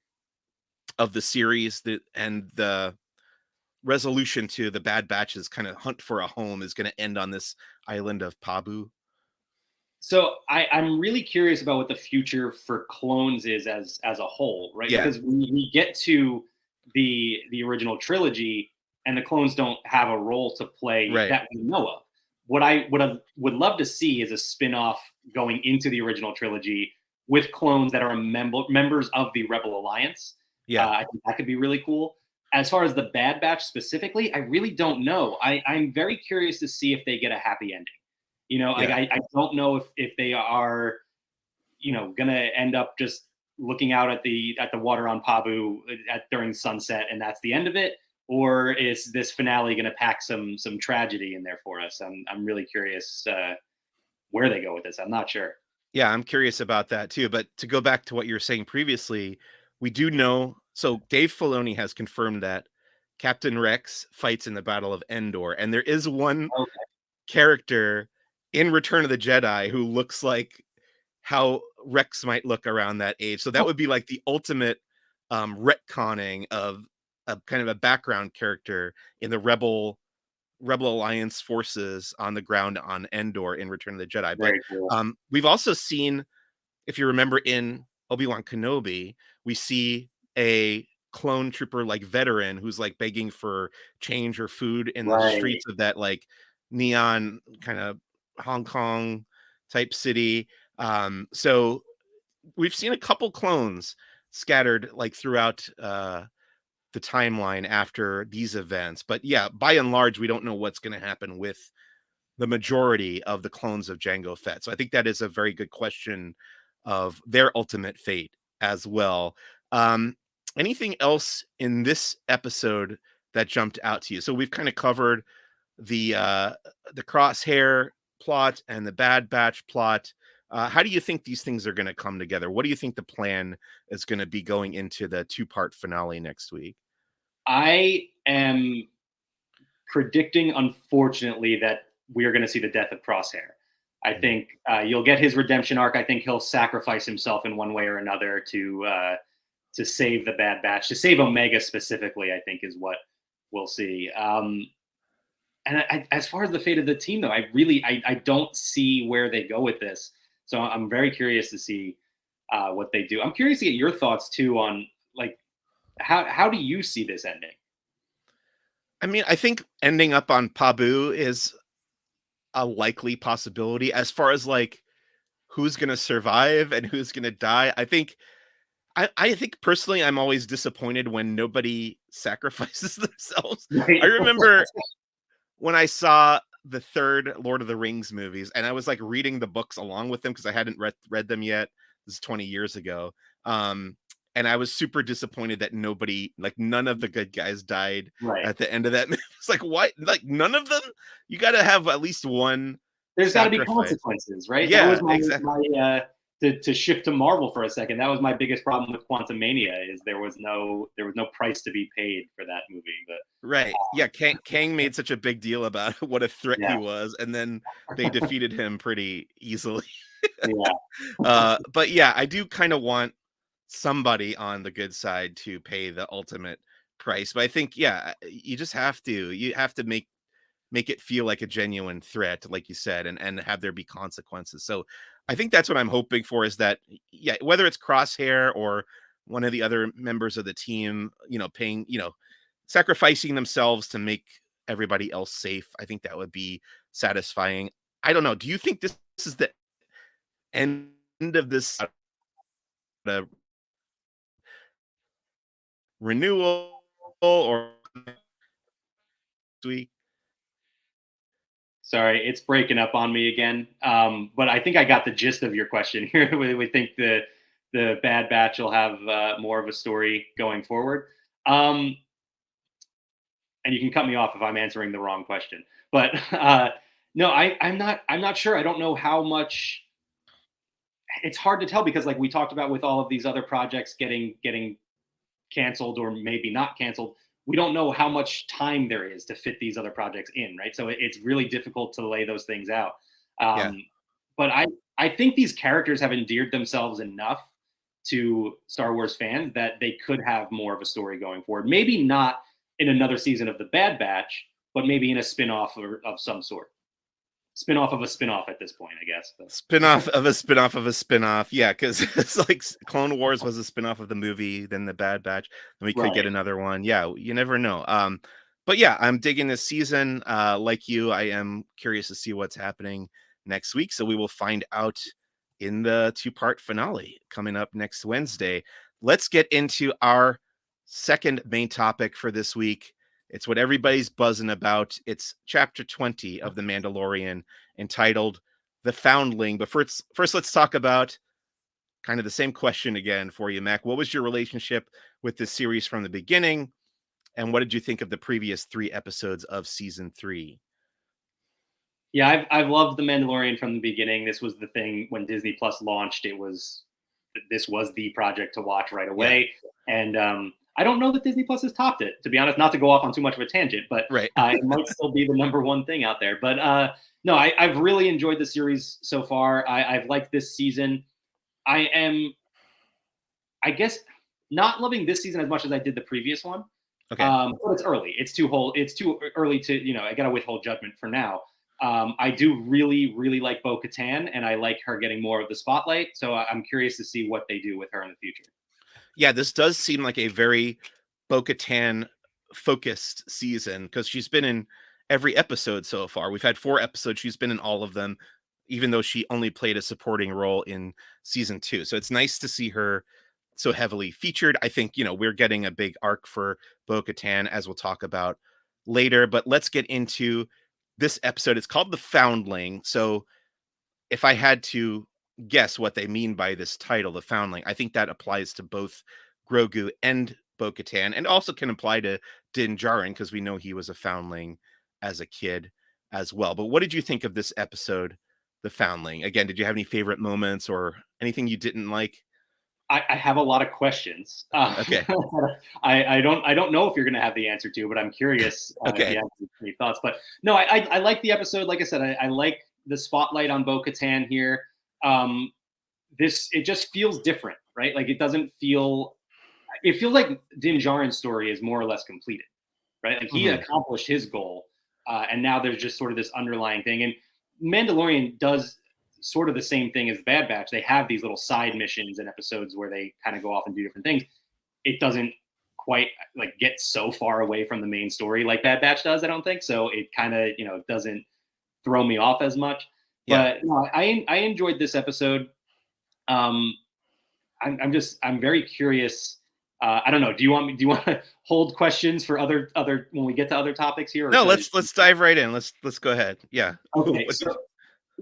of the series and the resolution to the Bad Batch's kind of hunt for a home is going to end on this island of Pabu? So I'm really curious about what the future for clones is as a whole, right? Yeah, Because we get to the original trilogy, and the clones don't have a role to play right. that we know of. What I would love to see is a spin-off going into the original trilogy with clones that are members of the Rebel Alliance. Yeah, I think that could be really cool. As far as the Bad Batch specifically, I really don't know. I'm very curious to see if they get a happy ending. Like yeah, I don't know if they are, gonna end up just looking out at the water on Pabu during sunset, and that's the end of it, or is this finale gonna pack some tragedy in there for us? I'm really curious where they go with this. I'm not sure. yeah. I'm curious about that too. But to go back to what you were saying previously, we do know. So Dave Filoni has confirmed that Captain Rex fights in the Battle of Endor, and there is one Okay, character in Return of the Jedi who looks like how Rex might look around that age. So that would be like the ultimate retconning of a kind of a background character in the Rebel Alliance forces on the ground on Endor in Return of the Jedi. But very cool. we've also seen, if you remember in Obi-Wan Kenobi, we see a clone trooper like veteran who's like begging for change or food in the Right. streets of that like neon kind of Hong Kong type city. So we've seen a couple clones scattered like throughout the timeline after these events. But yeah, by and large, we don't know what's going to happen with the majority of the clones of Jango Fett. So I think that is a very good question of their ultimate fate as well. Um, Anything else in this episode that jumped out to you? So we've kind of covered the Crosshair plot and the Bad Batch plot. How do you think these things are going to come together? What do you think the plan is going to be going into the two-part finale next week? I am predicting, unfortunately, that we are going to see the death of Crosshair. I Mhm. think you'll get his redemption arc. I think he'll sacrifice himself in one way or another to save the Bad Batch, to save Omega specifically. I think is what we'll see. And as far as the fate of the team, though, I don't see where they go with this. So I'm very curious to see what they do. I'm curious to get your thoughts too on like how do you see this ending? I mean, I think ending up on Pabu is a likely possibility as far as like who's going to survive and who's going to die. I think personally I'm always disappointed when nobody sacrifices themselves. I Right? remember when I saw the third Lord of the Rings movies, and I was like reading the books along with them because I hadn't read them yet. This is 20 years ago. Um, and I was super disappointed that none of the good guys died Right. at the end of that movie. It's like, what? Like, none of them? You got to have at least one. there's got to be sacrifice. consequences, right? That was Yeah, exactly. to shift to Marvel for a second. That was my biggest problem with Quantum Mania is there was no price to be paid for that movie. But Right. Yeah, Kang made such a big deal about what a threat yeah, he was, and then they defeated him pretty easily. yeah, But yeah, I do kind of want somebody on the good side to pay the ultimate price. But I think, yeah, you just have to. You have to make it feel like a genuine threat, like you said, and have there be consequences. So I think that's what I'm hoping for is that, yeah, whether it's Crosshair or one of the other members of the team, paying, sacrificing themselves to make everybody else safe. I think that would be satisfying. I don't know. Do you think this is the end of this renewal or week? sorry, it's breaking up on me again. But I think I got the gist of your question here. We think the Bad Batch will have more of a story going forward. Um, and you can cut me off if I'm answering the wrong question. But no, I'm not sure. I don't know how much. It's hard to tell because, like we talked about, with all of these other projects getting canceled or maybe not canceled, we don't know how much time there is to fit these other projects in, right? So it's really difficult to lay those things out. Yeah. Um, but I think these characters have endeared themselves enough to Star Wars fans that they could have more of a story going forward. Maybe not in another season of the Bad Batch, but maybe in a spin-off of some sort. Spin-off of a spin-off at this point, I guess. But, Spin-off of a spin-off of a spin-off. Yeah, because it's like Clone Wars was a spin-off of the movie, then the Bad Batch, then we could get right. another one. Yeah, you never know. But yeah, I'm digging this season. Like you, I am curious to see what's happening next week. So we will find out in the two-part finale coming up next Wednesday. Let's get into our second main topic for this week. It's what everybody's buzzing about. It's chapter 20 of The Mandalorian, entitled The Foundling. But first, let's talk about kind of the same question again for you, Mac. What was your relationship with this series from the beginning? And what did you think of the previous 3 episodes of season 3? Yeah, I've loved The Mandalorian from the beginning. This was the thing when Disney Plus launched. This was the project to watch right Yeah, away. And I don't know that Disney Plus has topped it, to be honest. Not to go off on too much of a tangent, but right. it might still be the number one thing out there. But no, I've really enjoyed the series so far. I've liked this season. I am, I guess, not loving this season as much as I did the previous one. Okay. But it's early. It's too early to, I gotta withhold judgment for now. I do really, really like Bo-Katan, and I like her getting more of the spotlight. So I'm curious to see what they do with her in the future. Yeah, this does seem like a very Bo-Katan focused season because she's been in every episode so far. We've had 4 episodes. She's been in all of them, even though she only played a supporting role in season 2. So it's nice to see her so heavily featured. I think, we're getting a big arc for Bo-Katan, as we'll talk about later. But let's get into this episode. It's called The Foundling. So if I had to guess what they mean by this title, The Foundling, I think that applies to both Grogu and Bo-Katan, and also can apply to Din Djarin because we know he was a foundling as a kid as well. But what did you think of this episode, The Foundling? Again, did you have any favorite moments or anything you didn't like? I have a lot of questions. Okay. I don't know if you're going to have the answer to, but I'm curious if Okay. you have any thoughts. But no, I like the episode. Like I said, I like the spotlight on Bo-Katan here. It just feels different, right? Like it feels like Din Djarin's story is more or less completed, right? Like he Hmm. accomplished his goal, and now there's just sort of this underlying thing. And Mandalorian does sort of the same thing as Bad Batch. They have these little side missions and episodes where they kind of go off and do different things. It doesn't quite like get so far away from the main story like Bad Batch does, I don't think. So it kind of, doesn't throw me off as much. Yeah. But no, I enjoyed this episode. I'm very curious. I don't know. Do you want to hold questions for other when we get to other topics here? Or No, should I let's dive right in. Let's go ahead. Yeah. Okay. So,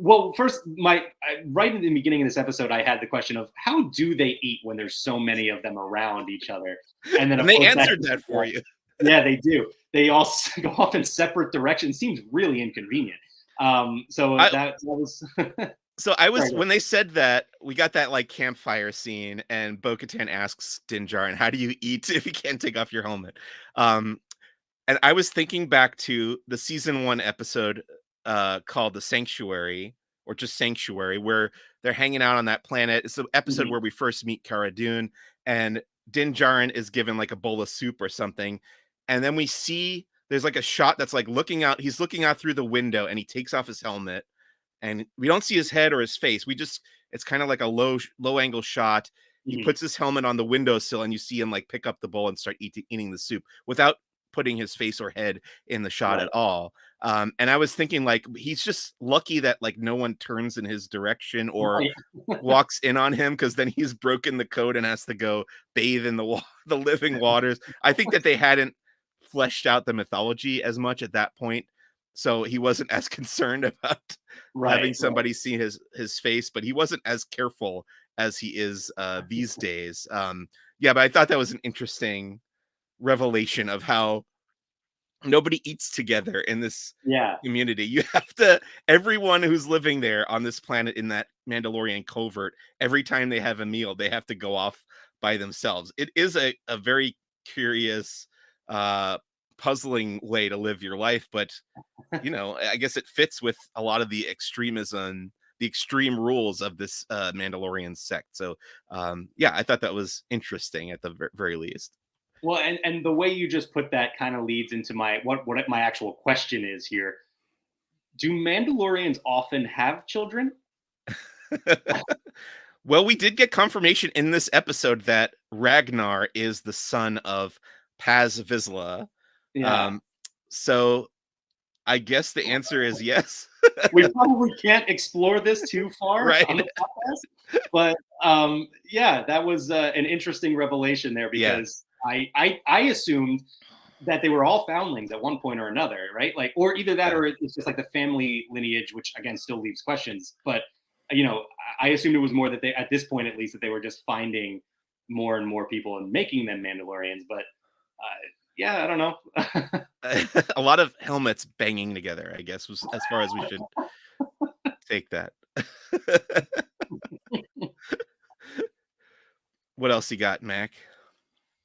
well, first, right in the beginning of this episode, I had the question of how do they eat when there's so many of them around each other? And then, of And they course, answered that for you. yeah, they do. They all go off in separate directions. Seems really inconvenient. So I that was so I was sorry. when they said that we got that like campfire scene, and Bo-Katan asks Din Djarin, "How do you eat if you can't take off your helmet?" Um, and I was thinking back to the season 1 episode, called The Sanctuary, or just Sanctuary, where they're hanging out on that planet. It's the episode Mhm. where we first meet Cara Dune, and Din Djarin is given, like, a bowl of soup or something, and then we see there's, like, a shot that's, like, he's looking out through the window, and he takes off his helmet, and we don't see his head or his face. It's kind of like a low angle shot. He Mhm. puts his helmet on the windowsill, and you see him like pick up the bowl and start eating the soup without putting his face or head in the shot at Right. all. And I was thinking like he's just lucky that like no one turns in his direction or Right. walks in on him, because then he's broken the code and has to go bathe in the living waters. I think that they hadn't fleshed out the mythology as much at that point, so he wasn't as concerned about having Right. Right. somebody see his face, but he wasn't as careful as he is these days. Yeah, but I thought that was an interesting revelation of how nobody eats together in this Yeah. community. You have to everyone who's living there on this planet in that Mandalorian covert, every time they have a meal, they have to go off by themselves. It is a very curious, uh, puzzling way to live your life, but I guess it fits with a lot of the extremism, the extreme rules of this Mandalorian sect. So, yeah, I thought that was interesting at the very least. Well, and the way you just put that kind of leads into what my actual question is here. Do Mandalorians often have children? Well, we did get confirmation in this episode that Ragnar is the son of Paz Vizsla. Yeah. Um, so I guess the answer is yes. We probably can't explore this too far on Right? the podcast, but yeah, that was an interesting revelation there Yeah. because I assumed that they were all foundlings at one point or another, right? Like, or either that, Yeah. or it's just like the family lineage, which again still leaves questions. But I assumed it was more that they, at this point at least, that they were just finding more and more people and making them Mandalorians. But yeah, I don't know. A lot of helmets banging together, I guess, was as far as we should take that. What else you got, Mac?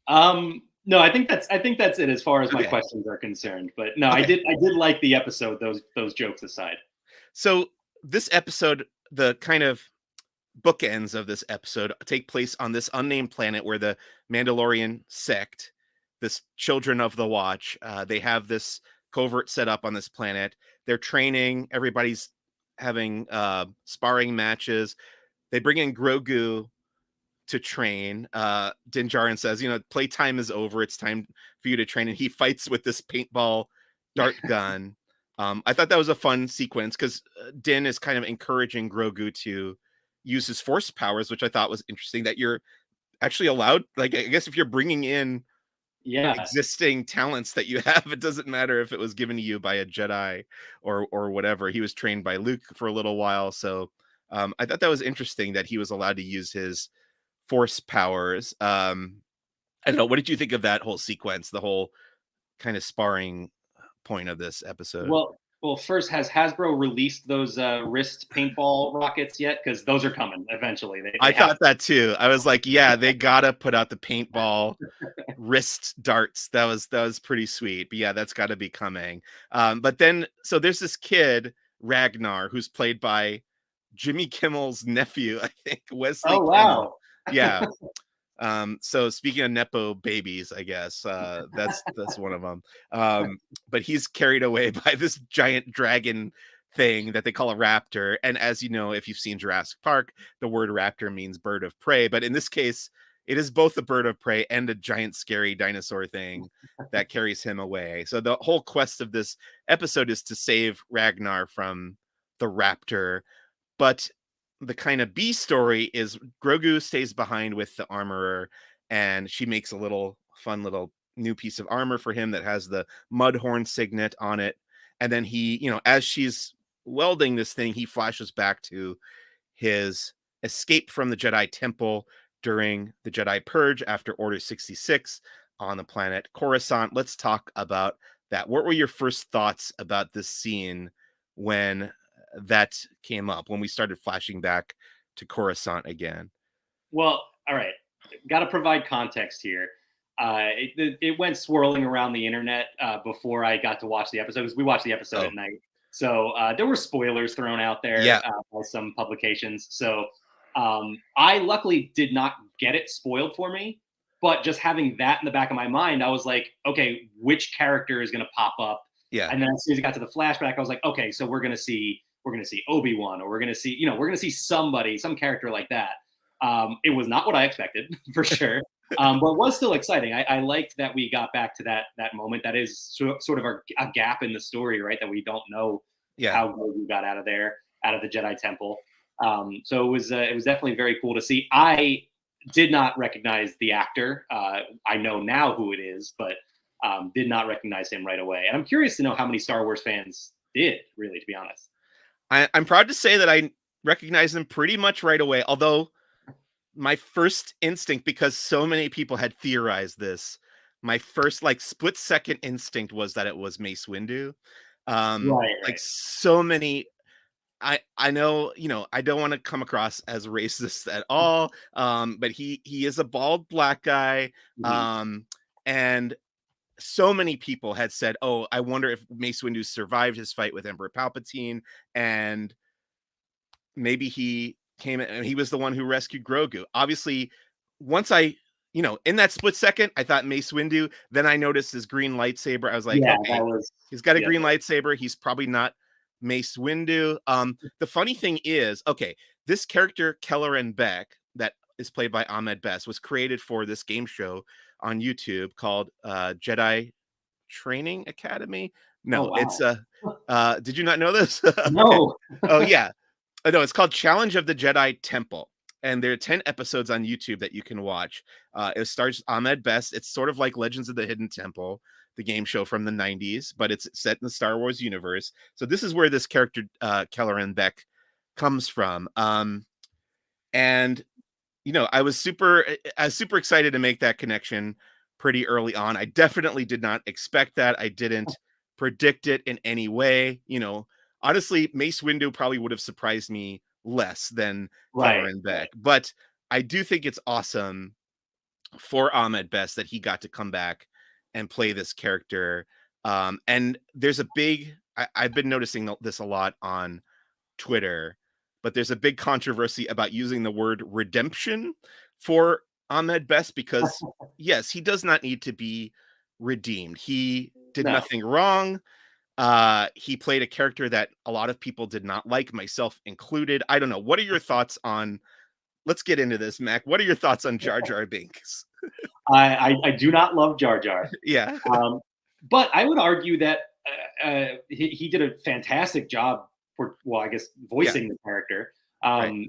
No, I think that's it as far as my Okay. questions are concerned. But no, I Okay. did I did like the episode. Those jokes aside. So this episode, the kind of bookends of this episode take place on this unnamed planet where the Mandalorian sect, this Children of the Watch, they have this covert set up on this planet. They're training. Everybody's having sparring matches. They bring in Grogu to train. Din Djarin says, playtime is over. It's time for you to train. And he fights with this paintball dart gun. I thought that was a fun sequence because Din is kind of encouraging Grogu to use his force powers, which I thought was interesting. That you're actually allowed, like, I guess if you're bringing in Yeah, existing talents that you have, it doesn't matter if it was given to you by a Jedi or whatever. He was trained by Luke for a little while, so I thought that was interesting that he was allowed to use his force powers. I don't know. What did you think of that whole sequence? The whole kind of sparring point of this episode. well, first, has Hasbro released those wrist paintball rockets yet? Because those are coming eventually. They I have thought that too. I was like, yeah, they gotta put out the paintball wrist darts. That was pretty sweet. But yeah, that's got to be coming. But then so there's this kid Ragnar who's played by Jimmy Kimmel's nephew, I think Wesley Oh Kimmel. wow. Yeah. So speaking of nepo babies, I guess that's one of them. But he's carried away by this giant dragon thing that they call a raptor. And as you know, if you've seen Jurassic Park, the word raptor means bird of prey. But in this case, it is both a bird of prey and a giant scary dinosaur thing that carries him away. So the whole quest of this episode is to save Ragnar from the raptor. But the kind of B story is Grogu stays behind with the armorer, and she makes a little fun little new piece of armor for him that has the Mudhorn signet on it. And then he, as she's welding this thing, he flashes back to his escape from the Jedi Temple during the Jedi Purge after Order 66 on the planet Coruscant. Let's talk about that. What were your first thoughts about this scene when that came up, when we started flashing back to Coruscant again. Well, all right. Got to provide context here. It went swirling around the internet before I got to watch the episode because we watched the episode Oh, at night. So there were spoilers thrown out there yeah, by some publications. So I luckily did not get it spoiled for me. But just having that in the back of my mind, I was like, okay, which character is going to pop up? yeah, And then as soon as it got to the flashback, I was like, okay, so we're gonna see Obi-Wan, or we're gonna see somebody, some character like that. It was not what I expected for sure, but it was still exciting. I liked that we got back to that moment. That is sort of a gap in the story, right? That we don't know yeah. how Grogu got out of there, out of the Jedi Temple. So it was definitely very cool to see. I did not recognize the actor. I know now who it is, but did not recognize him right away. And I'm curious to know how many Star Wars fans did, really, to be honest. I'm proud to say that I recognized him pretty much right away. Although my first instinct, because so many people had theorized this, my first like split second instinct was that it was Mace Windu. Right, Like right. so many. I know, I don't want to come across as racist at all. But he is a bald black guy. Mhm. Um, and so many people had said, "Oh, I wonder if Mace Windu survived his fight with Emperor Palpatine, and maybe he came in and he was the one who rescued Grogu." Obviously, once in that split second, I thought Mace Windu. Then I noticed his green lightsaber. I was like, Yeah, that okay, was he's got a yep. green lightsaber. He's probably not Mace Windu. The funny thing is, okay, this character Kelleran Beck that is played by Ahmed Best was created for this game show on YouTube called Jedi Training Academy. Oh, No, it's wow. did you not know this? Okay. No. Oh yeah. No, it's called Challenge of the Jedi Temple. And there are 10 episodes on YouTube that you can watch. It stars Ahmed Best. It's sort of like Legends of the Hidden Temple, the game show from the 90s, but it's set in the Star Wars universe. So this is where this character, Kelleran Beck, comes from. And I was super excited to make that connection pretty early on. I definitely did not expect that. I didn't predict it in any way. Honestly, Mace Windu probably would have surprised me less than Right, Kelleran right. Beck, but I do think it's awesome for Ahmed Best that he got to come back and play this character. And there's a big, I've been noticing this a lot on Twitter, but there's a big controversy about using the word redemption for Ahmed Best because, yes, he does not need to be redeemed. He did No. nothing wrong. He played a character that a lot of people did not like, myself included. I don't know. What are your thoughts on? Let's get into this, Mac. What are your thoughts on Jar Jar Binks? I do not love Jar Jar. Yeah, Um, but I would argue that he did a fantastic job for, well, I guess, yeah, voicing the character. right. Um,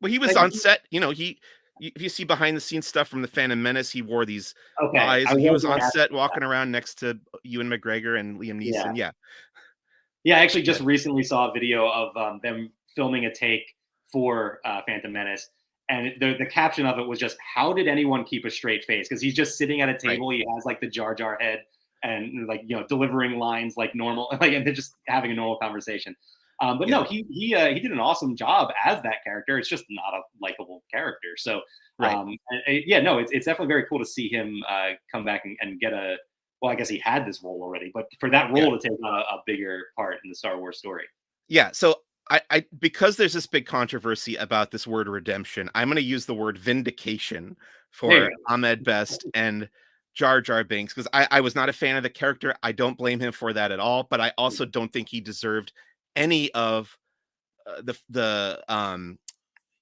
Well, he was but on set. If you see behind the scenes stuff from the Phantom Menace, he wore these okay, eyes. I He was was going on to ask set you that. walking around next to Ewan McGregor and Liam Yeah. Neeson. Yeah, Yeah, I actually yeah, just recently saw a video of them filming a take for Phantom Menace, and the caption of it was just, "How did anyone keep a straight face?" Because he's just sitting at a right. table. He has like the Jar Jar head, and like delivering lines like normal, like, and they're just having a normal conversation. But Yeah, no, he did an awesome job as that character. It's just not a likable character. So right. yeah, no, it's definitely very cool to see him come back and get a, well, I guess he had this role already, but for that Yeah, role to take on a bigger part in the Star Wars story. yeah. So I because there's this big controversy about this word redemption, I'm going to use the word vindication There for you Ahmed Best and Jar Jar Binks because I was not a fan of the character. I don't blame him for that at all, but I go. also don't think he deserved any of the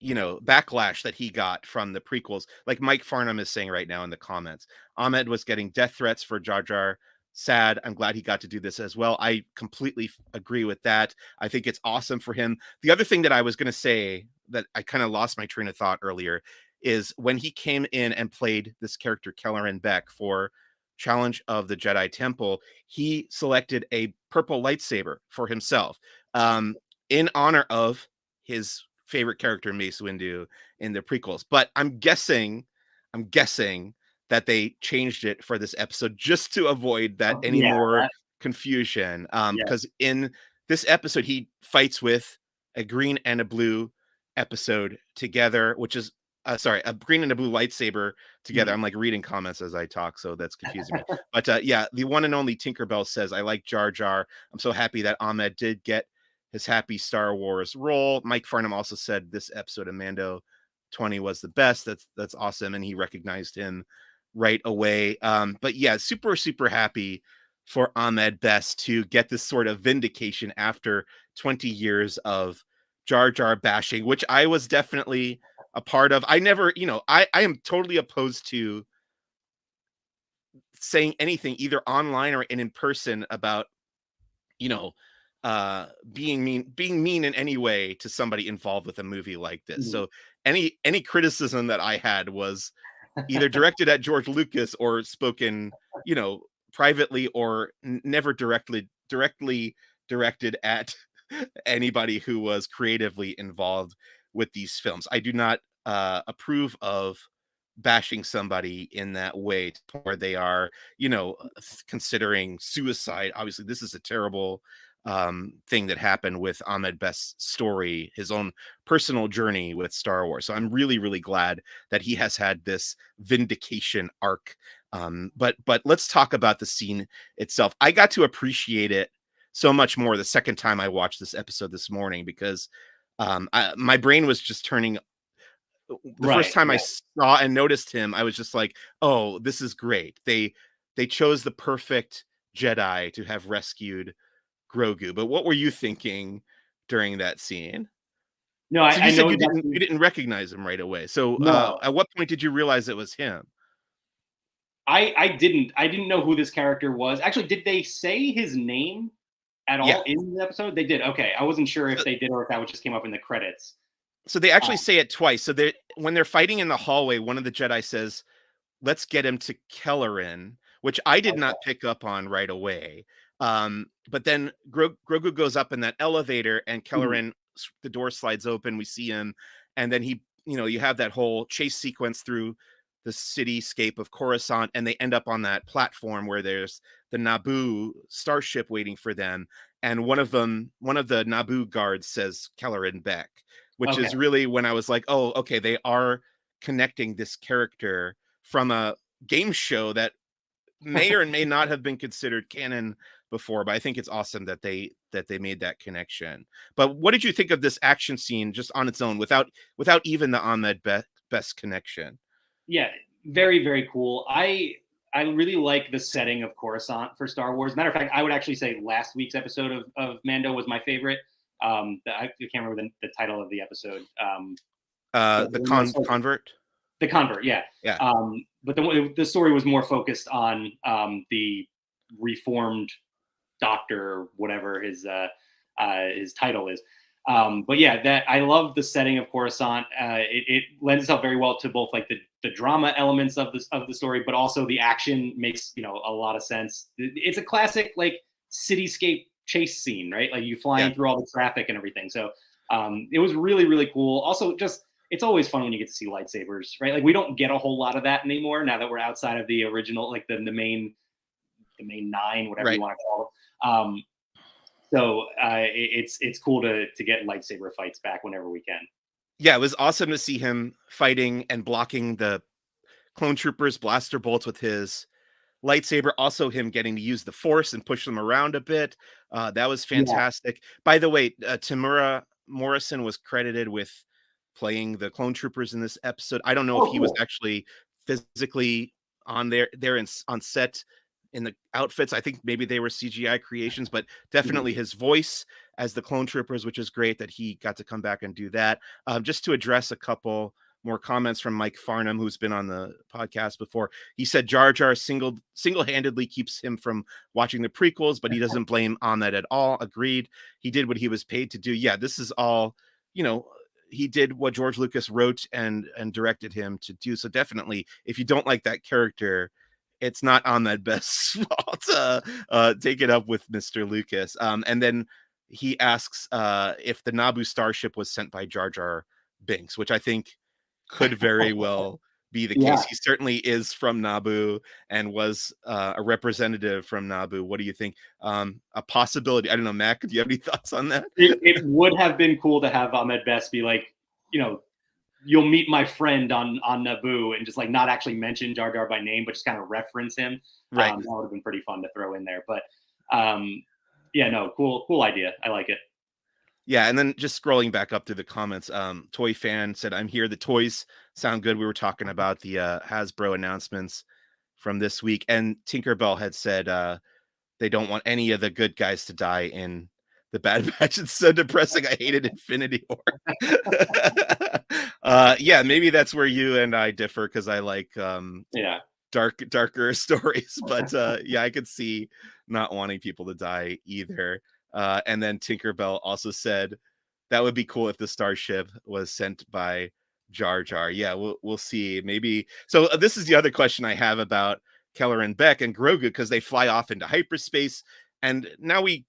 backlash that he got from the prequels. Like Mike Farnham is saying right now in the comments, Ahmed was getting death threats for Jar Jar. Sad. I'm glad he got to do this as well. I completely agree with that. I think it's awesome for him. The other thing that I was going to say that I kind of lost my train of thought earlier is when he came in and played this character Kelleran Beck for Challenge of the Jedi Temple, he selected a purple lightsaber for himself in honor of his favorite character Mace Windu in the prequels. But I'm guessing that they changed it for this episode just to avoid that Oh, any yeah, more that, confusion. yeah, Because in this episode he fights with a green and a blue episode together, which is sorry, a green and a blue lightsaber together. Mhm. I'm like reading comments as I talk, so that's confusing me. But yeah, the one and only Tinkerbell says, "I like Jar Jar. I'm so happy that Ahmed did get his happy Star Wars role." Mike Farnham also said this episode of Mando 20 was the best. That's awesome, and he recognized him right away. But yeah, super super happy for Ahmed Best to get this sort of vindication after 20 years of Jar Jar bashing, which I was definitely a part of. I never, I am totally opposed to saying anything either online or in person about, you know, being mean in any way to somebody involved with a movie like this. Mhm. So any criticism that I had was either directed at George Lucas or spoken, privately or never directly directed at anybody who was creatively involved with these films. I do not approve of bashing somebody in that way to where they are, considering suicide. Obviously, this is a terrible thing that happened with Ahmed Best's story, his own personal journey with Star Wars. So I'm really, really glad that he has had this vindication arc. But let's talk about the scene itself. I got to appreciate it so much more the second time I watched this episode this morning because my brain was just turning. The first Right. time I Yeah. saw and noticed him, I was just like, "Oh, this is great." They chose the perfect Jedi to have rescued Grogu. But what were you thinking during that scene? No, So I you said know you didn't exactly. you didn't recognize him right away. So No, at what point did you realize it was him? I didn't know who this character was. Actually, did they say his name at Yeah. all in the episode? They did. Okay, I wasn't sure if So, they did or if that just came up in the credits. so they actually Um, say it twice. So they when they're fighting in the hallway, one of the Jedi says, "Let's get him to Kelleran," which I did okay. not pick up on right away. But then Grogu goes up in that elevator, and Mhm. Kelleran, the door slides open. We see him, and then you have that whole chase sequence through the cityscape of Coruscant, and they end up on that platform where there's the Naboo starship waiting for them, and one of the Naboo guards says Kelleran Beck, which Okay. is really when I was like, oh, okay, they are connecting this character from a game show that may or may not have been considered canon before, but I think it's awesome that they made that connection. But what did you think of this action scene just on its own without even the Best connection? Yeah, very very cool. I really like the setting of Coruscant for Star Wars. Matter of fact, I would actually say last week's episode of Mando was my favorite. I can't remember the title of the episode. The convert? The convert, yeah. Yeah. But the story was more focused on the reformed doctor, whatever his title is. But yeah, that I love the setting of Coruscant. It lends itself very well to both like the drama elements of the story, but also the action makes a lot of sense. It's a classic like cityscape chase scene, right? Like you Yeah. flying through all the traffic and everything. So it was really really cool. Also, just it's always fun when you get to see lightsabers, right? Like we don't get a whole lot of that anymore now that we're outside of the original, like the main nine, whatever you Right. want to call it. So it's cool to get lightsaber fights back whenever we can. Yeah, it was awesome to see him fighting and blocking the clone troopers blaster bolts with his lightsaber, also him getting to use the force and push them around a bit. That was Yeah. fantastic. By the way, Tamura Morrison was credited with playing the clone troopers in this episode. I don't know if Oh, he was cool. actually physically on set in the outfits. I think maybe they were CGI creations, but definitely Mhm. his voice as the clone troopers, which is great that he got to come back and do that. Just to address a couple more comments from Mike Farnham, who's been on the podcast before. He said Jar Jar single-handedly keeps him from watching the prequels, but he doesn't blame Ahmed at all. Agreed. He did what he was paid to do. Yeah, this is all, you know, he did what George Lucas wrote and directed him to do. So definitely, if you don't like that character, it's not Ahmed Best's fault. Take it up with Mr. Lucas. And then he asks if the Naboo starship was sent by Jar Jar Binks, which I think could very well be the Yeah, case. He certainly is from Naboo and was a representative from Naboo. What do you think? A possibility. I don't know, Mac. Do you have any thoughts on that? it would have been cool to have Ahmed Best be like, you know, you'll meet my friend on Naboo, and just like not actually mention Jar Jar by name, but just kind of reference him. Right. That would have been pretty fun to throw in there. But yeah, no, cool idea. I like it. Yeah, and then just scrolling back up through the comments, Toy Fan said, "I'm here. The toys sound good." We were talking about the Hasbro announcements from this week, and Tinkerbell had said they don't want any of the good guys to die in the Bad Batch. It's so depressing. I hated Infinity War. Yeah, maybe that's where you and I differ because I like Yeah, darker stories, but yeah, I could see not wanting people to die either. And then Tinkerbell also said that would be cool if the starship was sent by Jar Jar. Yeah, we'll see. Maybe so. This is the other question I have about Keller and Beck and Grogu, because they fly off into hyperspace, and now we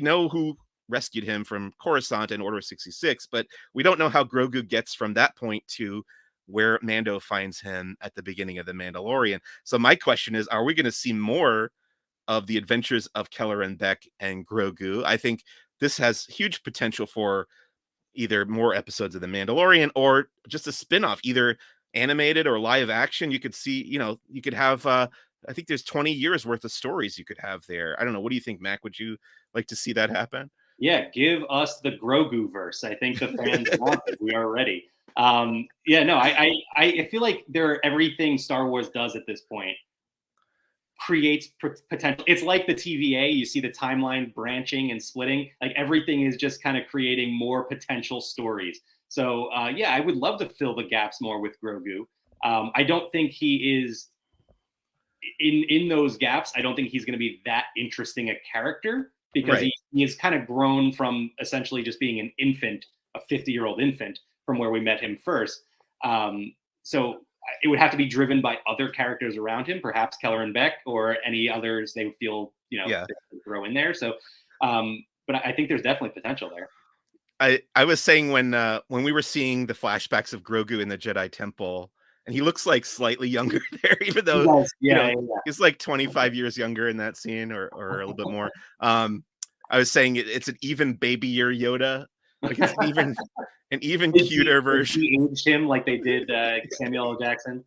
know who rescued him from Coruscant in Order 66, but we don't know how Grogu gets from that point to where Mando finds him at the beginning of The Mandalorian. So my question is, are we going to see more of the adventures of Keller and Beck and Grogu? I think this has huge potential for either more episodes of The Mandalorian or just a spin-off, either animated or live action. You could see, you could have I think there's 20 years worth of stories you could have there. I don't know. What do you think, Mac? Would you like to see that happen? yeah. Give us the Grogu verse. I think the fans want it. We are ready. Yeah, no, I feel like everything Star Wars does at this point creates potential. It's like the TVA. You see the timeline branching and splitting. Like everything is just kind of creating more potential stories. So yeah, I would love to fill the gaps more with Grogu. I don't think he is in those gaps. I don't think he's going to be that interesting a character because Right. he has kind of grown from essentially just being an infant, a 50-year-old infant, from where we met him first. So it would have to be driven by other characters around him, perhaps Keller and Beck or any others they feel Yeah. they could throw in there. So, but I think there's definitely potential there. I was saying when we were seeing the flashbacks of Grogu in the Jedi Temple, and he looks like slightly younger there, even He though does, you yeah, know yeah, he's like 25 years younger in that scene, or a little bit more. Um, I was saying it's an even babier Yoda, like it's yeah. an even Did cuter they version, de-aged him like they did Samuel L. Jackson?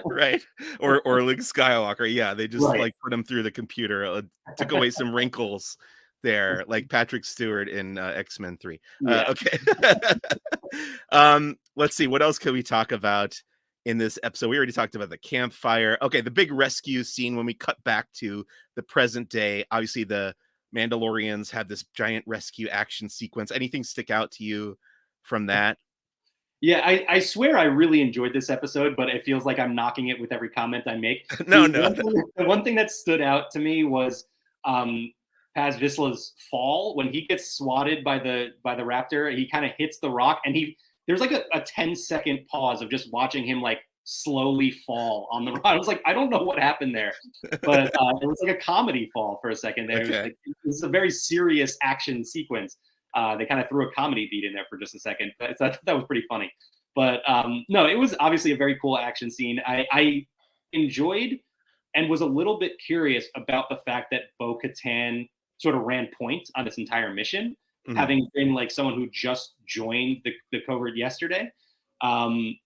right? Or Luke Skywalker. Yeah, they just Right. like put him through the computer, took away some wrinkles there, like Patrick Stewart in X-Men 3. Yeah. Okay. Let's see, what else can we talk about in this episode? We already talked about the campfire. Okay, the big rescue scene when we cut back to the present day. Obviously, the Mandalorians have this giant rescue action sequence. Anything stick out to you from that? Yeah, I swear I really enjoyed this episode, but it feels like I'm knocking it with every comment I make. No, no. The one thing that stood out to me was um, Paz Vizsla's fall when he gets swatted by the raptor. He kind of hits the rock, and there's like a 10-second pause of just watching him like slowly fall on the rock. I was like, I don't know what happened there, but it was like a comedy fall for a second there. It was Okay. like, this is a very serious action sequence. They kind of threw a comedy beat in there for just a second. So I thought that was pretty funny. But no, it was obviously a very cool action scene. I enjoyed and was a little bit curious about the fact that Bo Katan sort of ran point on this entire mission, Mhm. having been like someone who just joined the covert yesterday. Um,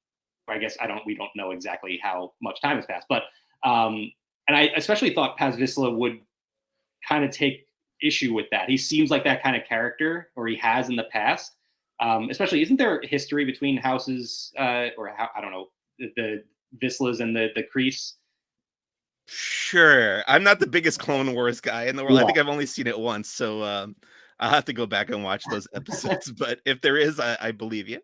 I guess we don't know exactly how much time has passed, but and I especially thought Paz Vizsla would kind of take issue with that. He seems like that kind of character, or he has in the past. Especially, isn't there history between houses, or how, I don't know, the Vislas and the Crease? Sure. I'm not the biggest Clone Wars guy in the world. I Yeah. think I've only seen it once, so I'll have to go back and watch those episodes. But if there is, I believe you.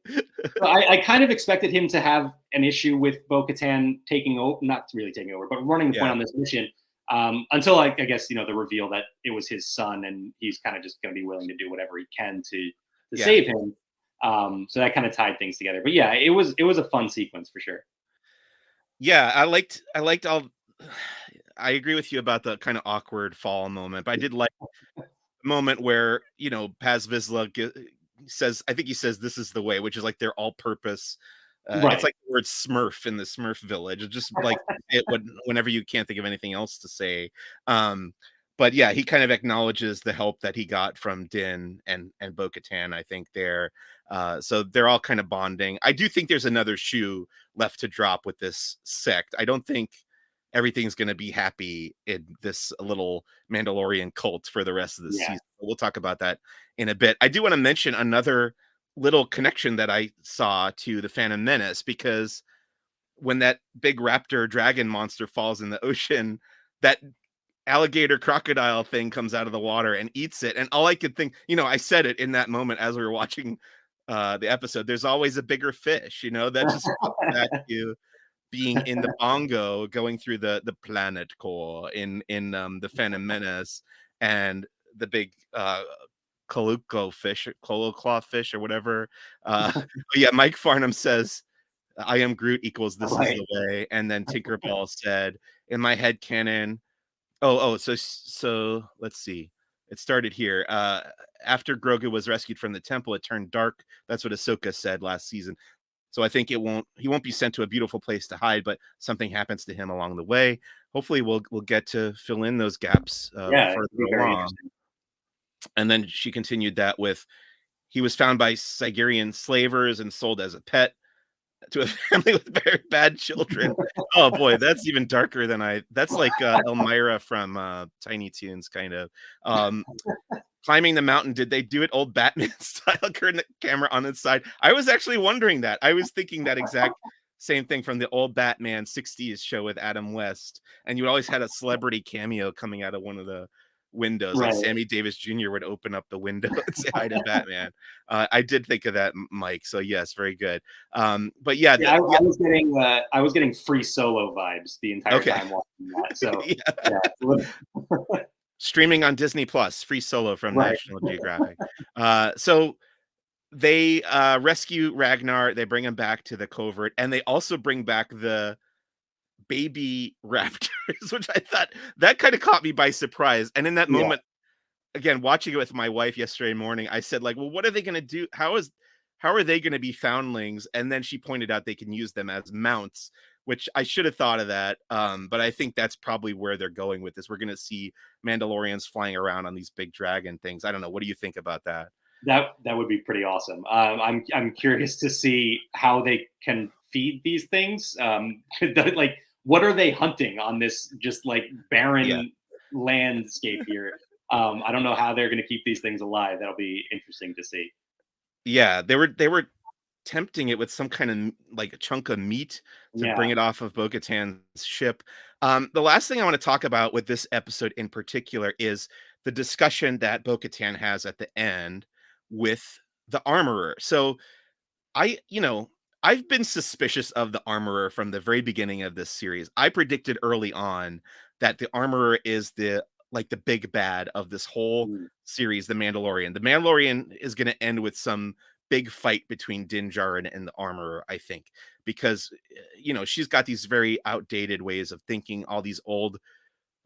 So I kind of expected him to have an issue with Bo Katan taking over, not really taking over, but running the point Yeah, on this mission. Until I guess the reveal that it was his son, and he's kind of just going to be willing to do whatever he can to yeah, save him. So that kind of tied things together. But yeah, it was a fun sequence for sure. yeah. I liked all. I agree with you about the kind of awkward fall moment, but I did like the moment where Paz Vizsla says, I think he says, "This is the way," which is like their all-purpose It's Right. like the word Smurf in the Smurf village. It's just like whenever you can't think of anything else to say. Um, but yeah, he kind of acknowledges the help that he got from Din and Bo-Katan, I think there. So they're all kind of bonding. I do think there's another shoe left to drop with this sect. I don't think everything's going to be happy in this little Mandalorian cult for the rest of the Yeah. season. We'll talk about that in a bit. I do want to mention another little connection that I saw to the Phantom Menace, because when that big raptor dragon monster falls in the ocean, that alligator crocodile thing comes out of the water and eats it. And all I could think, I said it in that moment as we were watching the episode, there's always a bigger fish, that just goes back to being in the bongo going through the planet core in the Phantom Menace, and the big Coluclo fish or whatever. But yeah, Mike Farnham says, "I am Groot equals this is Right. the way," and then Tinkerbell said, "In my head canon." So let's see. It started here. After Grogu was rescued from the temple, it turned dark. That's what Ahsoka said last season. So I think he won't be sent to a beautiful place to hide, but something happens to him along the way. Hopefully, we'll get to fill in those gaps Yeah, it further could be very along. interesting. And then she continued that with, he was found by Sigerian slavers and sold as a pet to a family with very bad children. Oh boy, that's even darker than that's like Elmira from Tiny Toons, kind of. Um, Climbing the mountain, did they do it old Batman style? Turn the camera on its side. I was actually wondering that. I was thinking that exact same thing from the old Batman 60s show with Adam West. And you always had a celebrity cameo coming out of one of the windows. Like Right. Sammy Davis Jr. would open up the window and say hi to Batman. I did think of that, Mike. So yes, very good. But yeah, Yeah, I was getting Free Solo vibes the entire okay. time watching that. So Yeah. yeah. Streaming on Disney Plus, free Solo from Right. National Geographic. So they rescue Ragnar, they bring him back to the covert, and they also bring back the baby raptors, which I thought that kind of caught me by surprise. And in that Yeah. moment, again, watching it with my wife yesterday morning, I said, like, well, what are they going to do? How are they going to be foundlings? And then she pointed out they can use them as mounts, which I should have thought of that. But I think that's probably where they're going with this. We're going to see Mandalorians flying around on these big dragon things. I don't know. What do you think about that? That would be pretty awesome. I'm curious to see how they can feed these things. Like, what are they hunting on this just like Yeah. barren landscape here? I don't know how they're going to keep these things alive. That'll be interesting to see. Yeah, they were tempting it with some kind of like a chunk of meat to bring Yeah. it off of Bo-Katan's ship. The last thing I want to talk about with this episode in particular is the discussion that Bo-Katan has at the end with the armorer. So I've been suspicious of the armorer from the very beginning of this series. I predicted early on that the armorer is the big bad of this whole Mm. series, the Mandalorian. The Mandalorian is going to end with some big fight between Din Djarin and the armorer, I think, because she's got these very outdated ways of thinking, all these old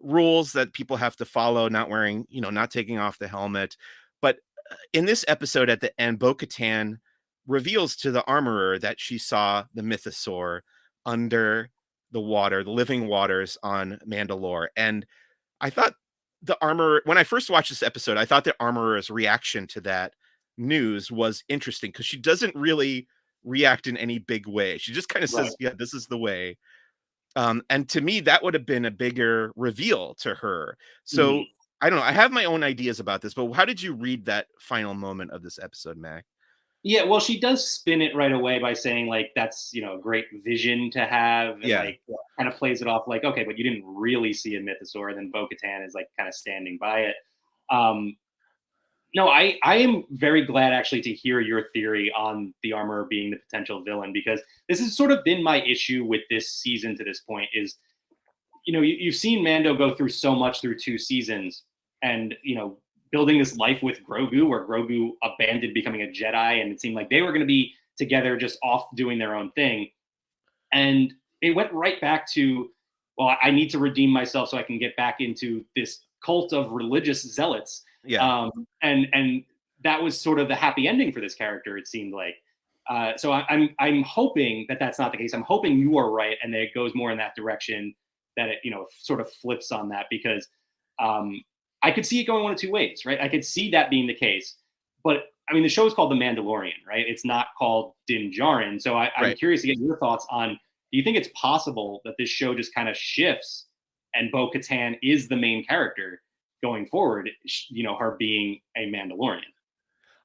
rules that people have to follow, not wearing, not taking off the helmet. But in this episode at the end, Bo-Katan reveals to the armorer that she saw the mythosaur under the water, the living waters on Mandalore. And I thought the armorer, when I first watched this episode, I thought the armorer's reaction to that news was interesting, because she doesn't really react in any big way. She just kind of Right. says, yeah, this is the way. And to me, that would have been a bigger reveal to her. So Mm. I don't know. I have my own ideas about this, but how did you read that final moment of this episode, Mac? Yeah, well, she does spin it right away by saying like that's a great vision to have, and Yeah. like kind of plays it off like okay, but you didn't really see a mythosaur. And then Bo-Katan is like kind of standing by it. Um, no, I am very glad actually to hear your theory on the armor being the potential villain, because this has sort of been my issue with this season to this point. Is you've seen Mando go through so much through 2 seasons, and building this life with Grogu, where Grogu abandoned becoming a Jedi, and it seemed like they were going to be together, just off doing their own thing, and it went right back to, well, I need to redeem myself so I can get back into this cult of religious zealots, Yeah. and that was sort of the happy ending for this character. It seemed like. I'm hoping that that's not the case. I'm hoping you are right, and that it goes more in that direction. That it sort of flips on that, because um, I could see it going one of two ways, right? I could see that being the case, but I mean, the show is called The Mandalorian, right? It's not called Din Djarin. So I'm Right. curious to get your thoughts on: do you think it's possible that this show just kind of shifts, and Bo Katan is the main character going forward? Her being a Mandalorian.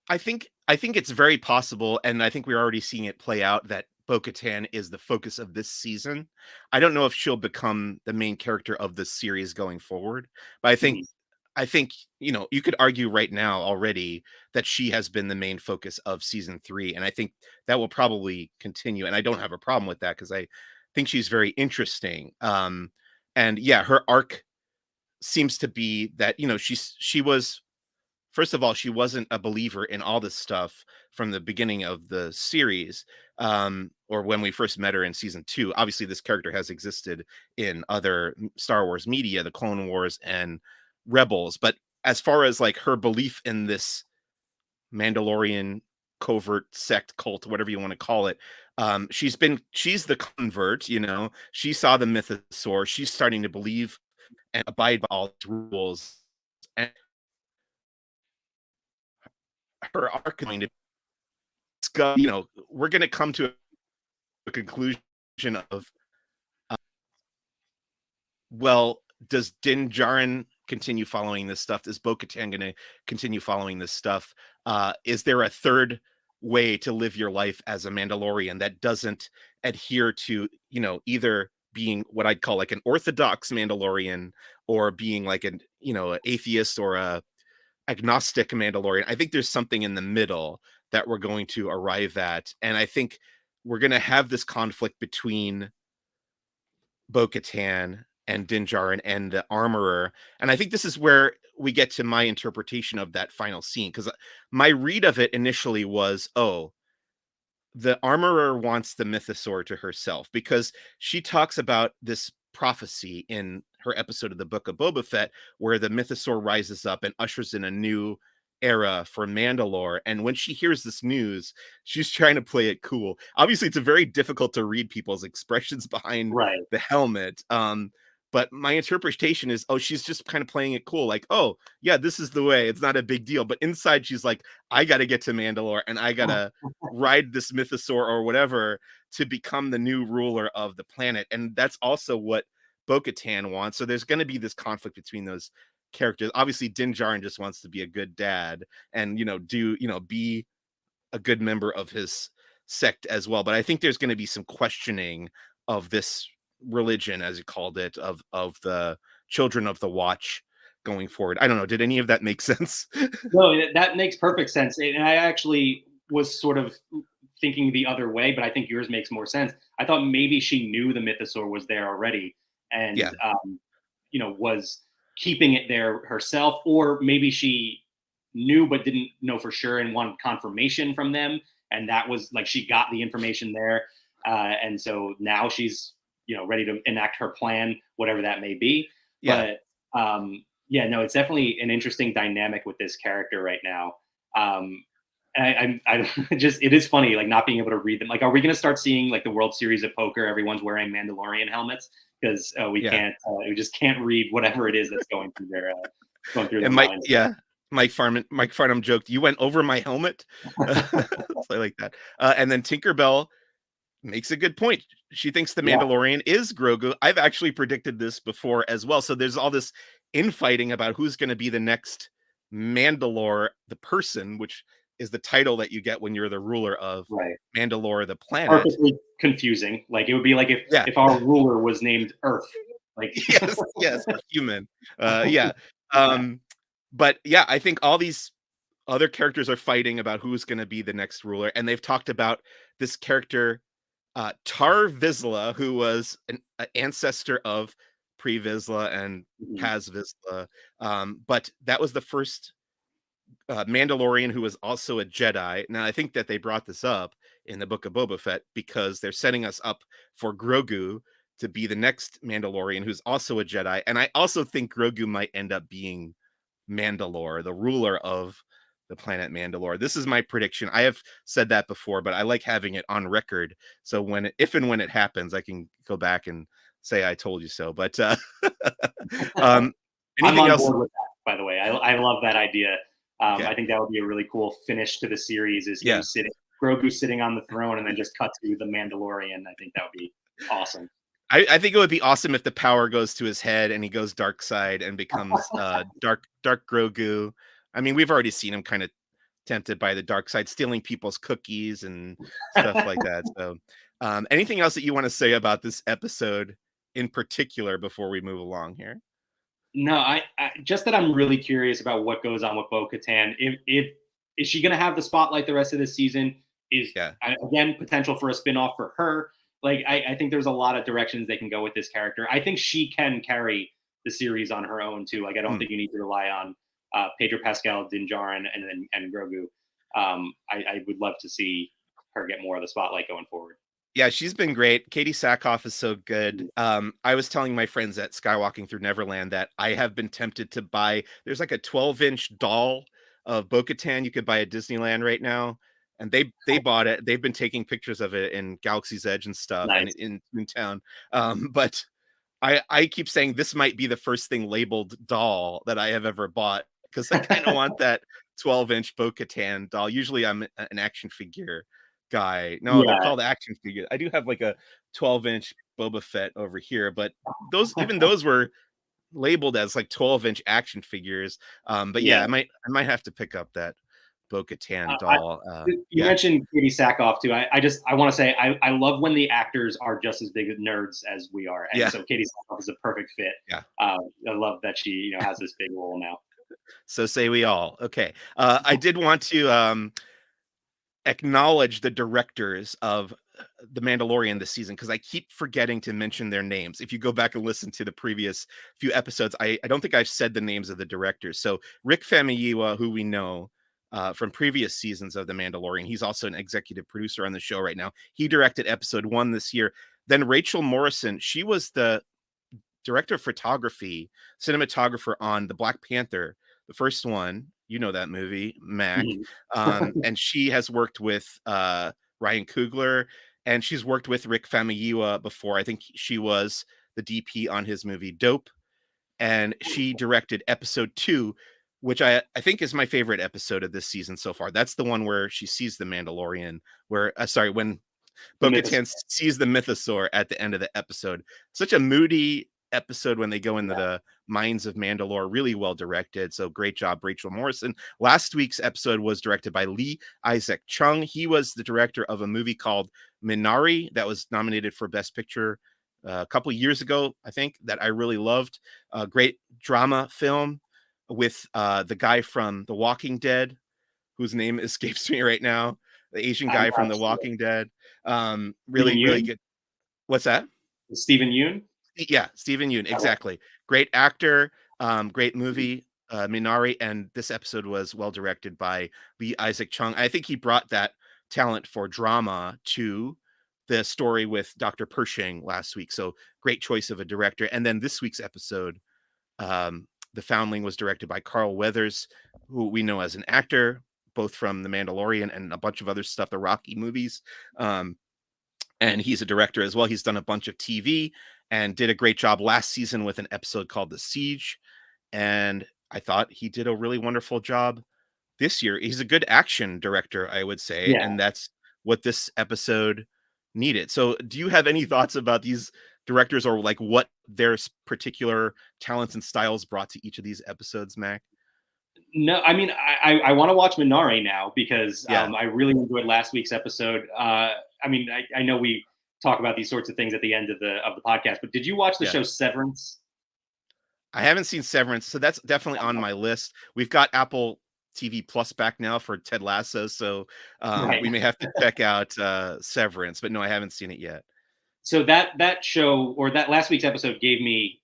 I think it's very possible, and I think we're already seeing it play out that Bo-Katan is the focus of this season. I don't know if she'll become the main character of the series going forward, but Mhm. I think, you could argue right now already that she has been the main focus of season 3, and I think that will probably continue, and I don't have a problem with that because I think she's very interesting. And yeah, her arc seems to be that, she was first of all, she wasn't a believer in all this stuff from the beginning of the series, or when we first met her in season 2. Obviously, this character has existed in other Star Wars media, the Clone Wars and Rebels. But as far as like her belief in this Mandalorian covert sect cult, whatever you want to call it, she's the convert. She saw the mythosaur. She's starting to believe and abide by all its rules. And her arc is going to we're going to come to a conclusion of, uh, well, does Din Djarin continue following this stuff? Is Bo-Katan going to continue following this stuff? Is there a third way to live your life as a Mandalorian that doesn't adhere to, either being what I'd call like an orthodox Mandalorian, or being like an atheist or a agnostic Mandalorian? I think there's something in the middle that we're going to arrive at, and I think we're going to have this conflict between Bo-Katan and Din Djarin and the Armorer, and I think this is where we get to my interpretation of that final scene, because my read of it initially was, oh, the armorer wants the mythosaur to herself because she talks about this prophecy in her episode of the Book of Boba Fett where the mythosaur rises up and ushers in a new era for Mandalore. And when she hears this news, she's trying to play it cool. Obviously, it's a very difficult to read people's expressions behind Right. the helmet. But my interpretation is, oh, she's just kind of playing it cool, like, oh yeah, this is the way. It's not a big deal. But inside, she's like, I got to get to Mandalore, and I gotta ride this mythosaur or whatever to become the new ruler of the planet. And that's also what Bo-Katan wants. So there's going to be this conflict between those characters. Obviously, Din Djarin just wants to be a good dad and, be a good member of his sect as well. But I think there's going to be some questioning of this religion, as you called it, of the children of the watch going forward. I don't know. Did any of that make sense? No, that makes perfect sense. And I actually was sort of thinking the other way, but I think yours makes more sense. I thought maybe she knew the mythosaur was there already, Yeah. and was keeping it there herself, or maybe she knew but didn't know for sure and wanted confirmation from them, and that was like she got the information there, and so now she's ready to enact her plan, whatever that may be. Yeah. But yeah, no, it's definitely an interesting dynamic with this character right now. Um, I just, it is funny, like not being able to read them. Like, are we going to start seeing like the World Series of Poker? Everyone's wearing Mandalorian helmets because Yeah. we just can't read whatever it is that's going through their And Mike, minds. yeah, Mike Farnham joked, "You went over my helmet." So I like that. And then Tinkerbell makes a good point. She thinks the Yeah, Mandalorian is Grogu. I've actually predicted this before as well. So there's all this infighting about who's going to be the next Mandalore, the person, which is the title that you get when you're the ruler of right. Mandalore, the planet. Perfectly confusing. Like it would be like Yeah. if our ruler was named Earth. Like, Yes. Yes. A human. Yeah. Um, but yeah, I think all these other characters are fighting about who's going to be the next ruler, and they've talked about this character, Tar Vizsla, who was an ancestor of Pre Vizsla and mhm, Paz Vizsla. But that was the first Mandalorian who was also a Jedi. Now, I think that they brought this up in the Book of Boba Fett because they're setting us up for Grogu to be the next Mandalorian who's also a Jedi. And I also think Grogu might end up being Mandalore, the ruler of the planet Mandalore. This is my prediction. I have said that before, but I like having it on record. So if and when it happens, I can go back and say I told you so. But um, I'm anything on else? board with that, by the way. I love that idea. Okay. I think that would be a really cool finish to the series. Is him Yeah. sitting, Grogu sitting on the throne, and then just cut to the Mandalorian. I think that would be awesome. I think it would be awesome if the power goes to his head and he goes dark side and becomes dark Grogu. I mean, we've already seen him kind of tempted by the dark side, stealing people's cookies and stuff like that. So, anything else that you want to say about this episode in particular before we move along here? No, I just that I'm really curious about what goes on with Bo-Katan. If is she going to have the spotlight the rest of this season? Is Yeah. again potential for a spinoff for her? Like I think there's a lot of directions they can go with this character. I think she can carry the series on her own too. Like I don't Hmm. think you need to rely on Pedro Pascal, Din Djarin, and Grogu. I would love to see her get more of the spotlight going forward. Yeah, she's been great. Katie Sackhoff is so good. I was telling my friends at Skywalking Through Neverland that I have been tempted to buy. There's like a 12-inch doll of Bo-Katan you could buy at Disneyland right now, and they bought it. They've been taking pictures of it in Galaxy's Edge and stuff, and Nice. in town. But I keep saying this might be the first thing labeled doll that I have ever bought because I kind of want that 12-inch Bo-Katan doll. Usually I'm an action figure guy. No, they're Yeah. called action figures. I do have like a 12-inch Boba Fett over here, but those were labeled as like 12-inch action figures. But Yeah. yeah, I might have to pick up that Bo-Katan I, doll. you Yeah. mentioned Katie Sackhoff too. I want to say I love when the actors are just as big nerds as we are, and Yeah. so Katie Sackhoff is a perfect fit. Yeah. I love that she has this big role now. So say we all. Okay. I did want to acknowledge the directors of The Mandalorian this season because I keep forgetting to mention their names. If you go back and listen to the previous few episodes, I don't think I've said the names of the directors. So Rick Famuyiwa, who we know from previous seasons of The Mandalorian, he's also an executive producer on the show right now. He directed episode 1 this year. Then Rachel Morrison, she was the director of photography, cinematographer on the Black Panther, the first one. You know that movie, Mac. Mhm. And she has worked with Ryan Coogler, and she's worked with Rick Famuyiwa before. I think she was the DP on his movie Dope, and she directed episode 2, which I think is my favorite episode of this season so far. That's the one where she sees the Mandalorian, where when The myth. Bo-Katan sees the mythosaur at the end of the episode. Such a moody episode when they go into the mines of Mandalore. Really well directed. So great job, Rachel Morrison. Last week's episode was directed by Lee Isaac Chung. He was the director of a movie called Minari that was nominated for Best Picture a couple years ago, I think, that I really loved. A great drama film with the guy from The Walking Dead, whose name escapes me right now. The Asian I'm guy from not The sure. Walking Dead. Stephen Really, really Yoon. good. What's that? Stephen Yoon. Yeah, Stephen Yoon, Okay. exactly. Great actor, great movie, Minari, and this episode was well directed by Lee Isaac Chung. I think he brought that talent for drama to the story with Dr. Pershing last week. So great choice of a director. And then this week's episode, The Foundling, was directed by Carl Weathers, who we know as an actor, both from The Mandalorian and a bunch of other stuff, the Rocky movies. And he's a director as well. He's done a bunch of TV and did a great job last season with an episode called The Siege. And I thought he did a really wonderful job this year. He's a good action director, I would say. Yeah. And that's what this episode needed. So, do you have any thoughts about these directors or like what their particular talents and styles brought to each of these episodes, Mac? No, I mean, I want to watch Minari now because Yeah. I really enjoyed last week's episode. I mean, I know we talk about these sorts of things at the end of the podcast, but did you watch the Yeah. show Severance? I haven't seen Severance, so that's definitely on my list. We've got Apple TV Plus back now for Ted Lasso, so Right. we may have to check out Severance. But no, I haven't seen it yet. So that show or that last week's episode gave me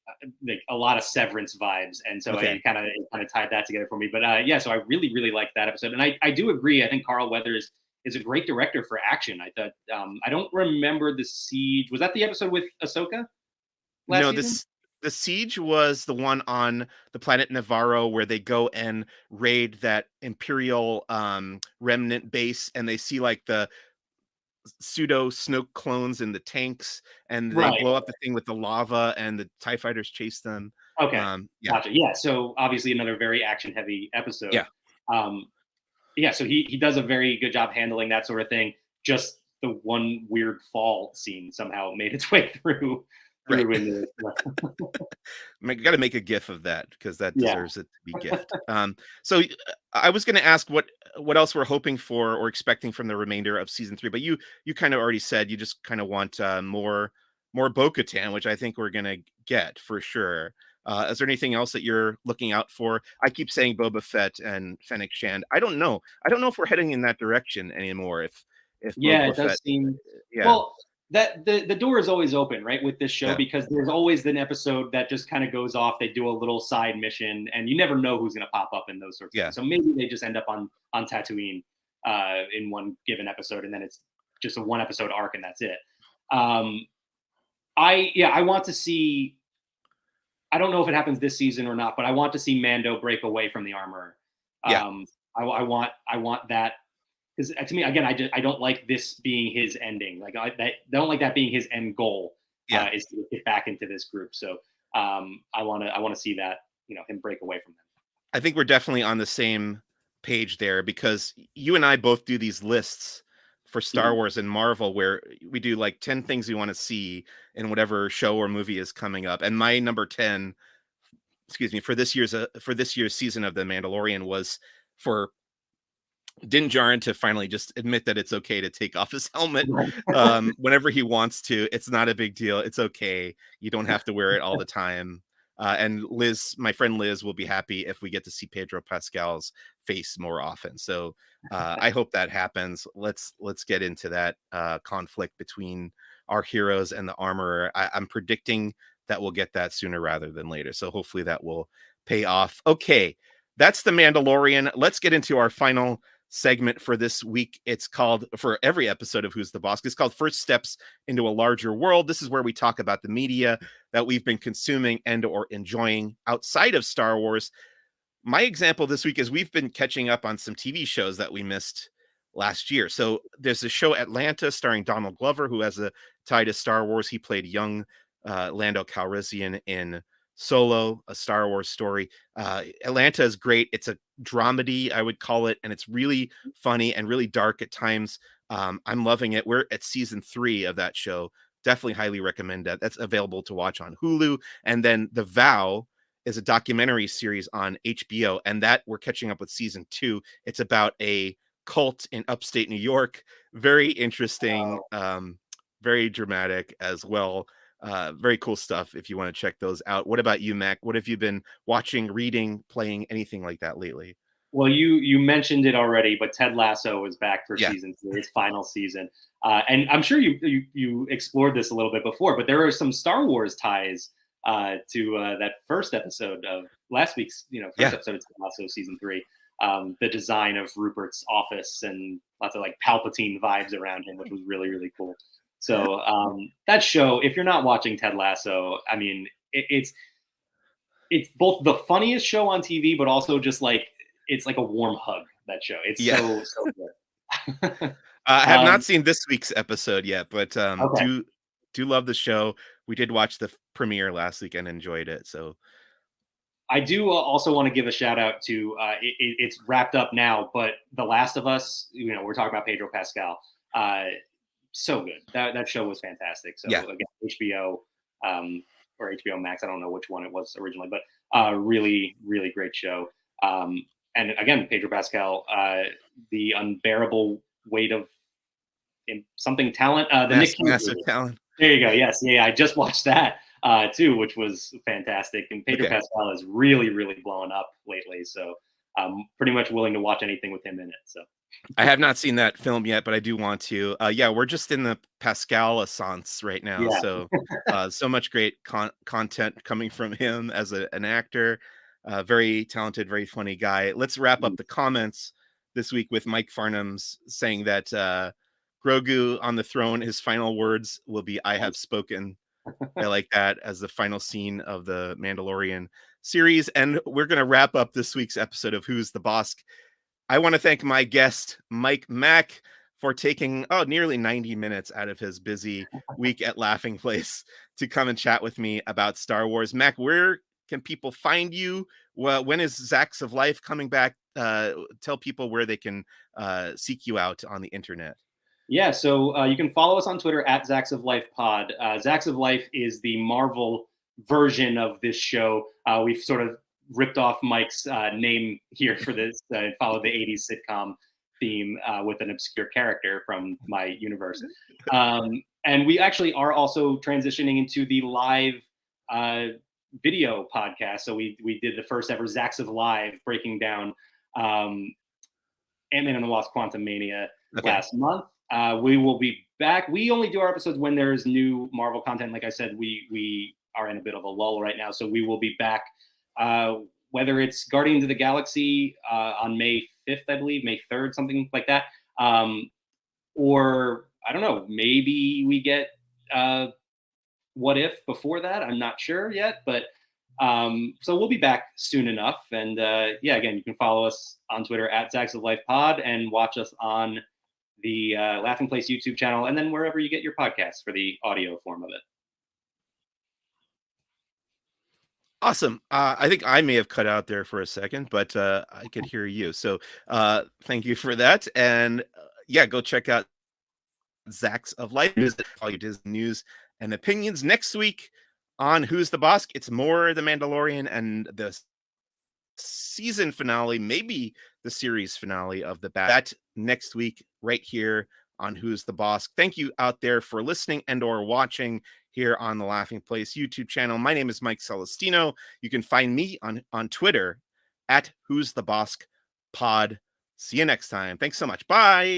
like a lot of Severance vibes, and so Okay. it kind of tied that together for me. But yeah, so I really liked that episode, and I do agree. I think Carl Weathers is a great director for action. I thought I don't remember The Siege. Was that the episode with Ahsoka last No, season? The Siege was the one on the planet Navarro where they go and raid that Imperial remnant base, and they see like the pseudo Snoke clones in the tanks, and they Right. blow up the thing with the lava, and the TIE fighters chase them. Okay. Yeah, Gotcha. Yeah. So obviously another very action heavy episode. yeah, Um, yeah. So he does a very good job handling that sort of thing. Just the one weird fall scene somehow made its way right. through into Got to make a gif of that because that yeah. deserves it to be gift. So I was going to ask what else we're hoping for or expecting from the remainder of season 3, but you kind of already said you just kind of want more Bo-Katan, which I think we're going to get for sure. Is there anything else that you're looking out for? I keep saying Boba Fett and Fennec Shand. I don't know. I don't know if we're heading in that direction anymore. If Yeah, Boba it Fett, does seem yeah, well, that the door is always open, right, with this show yeah, because there's always an episode that just kind of goes off. They do a little side mission, and you never know who's going to pop up in those sorts of yeah. things. So maybe they just end up on Tatooine in one given episode, and then it's just a one episode arc, and that's it. Um, I want to see. I don't know if it happens this season or not, but I want to see Mando break away from the armor. Yeah. I want that because to me again I don't like this being his ending. Like I don't like that being his end goal. Yeah. Is to get back into this group. So I want to see that him break away from them. I think we're definitely on the same page there because you and I both do these lists for Star Mhm. Wars and Marvel where we do like 10 things we want to see in whatever show or movie is coming up. And my number 10, excuse me, for this year's season of The Mandalorian was for Din Djarin to finally just admit that it's okay to take off his helmet Right. whenever he wants to. It's not a big deal. It's okay. You don't have to wear it all the time. And Liz, my friend Liz, will be happy if we get to see Pedro Pascal's face more often. So I hope that happens. Let's get into that conflict between our heroes and the armorer. I'm predicting that we'll get that sooner rather than later. So hopefully that will pay off. Okay, that's the Mandalorian. Let's get into our final segment for this week. It's called, for every episode of Who's the Boss, it's called First Steps into a Larger World. This is where we talk about the media that we've been consuming and or enjoying outside of Star Wars. My example this week is we've been catching up on some TV shows that we missed last year. So there's a show Atlanta starring Donald Glover, who has a tie to Star Wars. He played young Lando Calrissian in Solo, a Star Wars story. Atlanta is great. It's a dramedy, I would call it, and it's really funny and really dark at times. I'm loving it. We're at season 3 of that show. Definitely highly recommend that. That's available to watch on Hulu. And then The Vow is a documentary series on HBO, and that we're catching up with season 2. It's about a cult in upstate New York. Very interesting, very dramatic as well. Very cool stuff if you want to check those out. What about you, Mac? What have you been watching, reading, playing, anything like that lately? Well, you mentioned it already, but Ted Lasso is back for Yeah. season 3, its final season, and I'm sure you explored this a little bit before, but there are some Star Wars ties to that first episode of last week's, first Yeah. episode of Ted Lasso season 3. The design of Rupert's office and lots of like Palpatine vibes around him, which was really really cool. So that show, if you're not watching Ted Lasso, I mean, it's both the funniest show on TV, but also just like it's like a warm hug. That show, it's Yeah. so good. I have um, not seen this week's episode yet, but okay, do love the show. We did watch the premiere last week and enjoyed it. So I do also want to give a shout out to it's wrapped up now, but The Last of Us. We're talking about Pedro Pascal. So good. That show was fantastic. So yeah, again, HBO or HBO Max. I don't know which one it was originally, but really really great show. And again, Pedro Pascal, the unbearable weight of something talent. The Nick Cage massive movie. talent. There you go. Yes, yeah, I just watched that too, which was fantastic. And Pedro Okay. Pascal is really, really blowing up lately. So I'm pretty much willing to watch anything with him in it. So I have not seen that film yet, but I do want to. Yeah, we're just in the Pascal assance right now. yeah, So so much great content coming from him as an actor. Very talented, very funny guy. Let's wrap up the comments this week with Mike Farnham's saying that Grogu on the throne, his final words will be, "I have nice. spoken." I like that as the final scene of the Mandalorian series. And we're going to wrap up this week's episode of Who's the Bossk. I want to thank my guest, Mike Mack, for taking nearly 90 minutes out of his busy week at Laughing Place to come and chat with me about Star Wars. Mac, where can people find you? Well, when is Zacks of Life coming back? Tell people where they can seek you out on the internet. Yeah, so you can follow us on Twitter at Zacks of Life Pod. Zacks of Life is the Marvel version of this show. We've sort of ripped off Mike's name here for this, followed the 80s sitcom theme with an obscure character from my universe. And we actually are also transitioning into the live video podcast. So we did the first ever Zacks of Live breaking down Ant-Man and the Wasp: Quantumania last month. We will be back. We only do our episodes when there's new Marvel content. Like I said, we are in a bit of a lull right now, so we will be back. Whether it's Guardians of the Galaxy on May 5th, I believe, May 3rd, something like that, or I don't know, maybe we get What If before that. I'm not sure yet, but so we'll be back soon enough. And yeah, again, you can follow us on Twitter at Zacks of Life Pod and watch us on the Laughing Place YouTube channel, and then wherever you get your podcasts for the audio form of it. Awesome. I think I may have cut out there for a second, but I could hear you. So thank you for that. And yeah, go check out Zacks of Life. All your Disney news and opinions next week on Who's the Bossk. It's more The Mandalorian and the season finale, maybe the series finale of the Bat next week, right here on Who's the Bossk. Thank you out there for listening and or watching here on the Laughing Place YouTube channel. My name is Mike Celestino. You can find me on Twitter at Who's the Bossk Pod. See you next time. Thanks so much. Bye.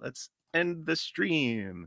Let's end the stream.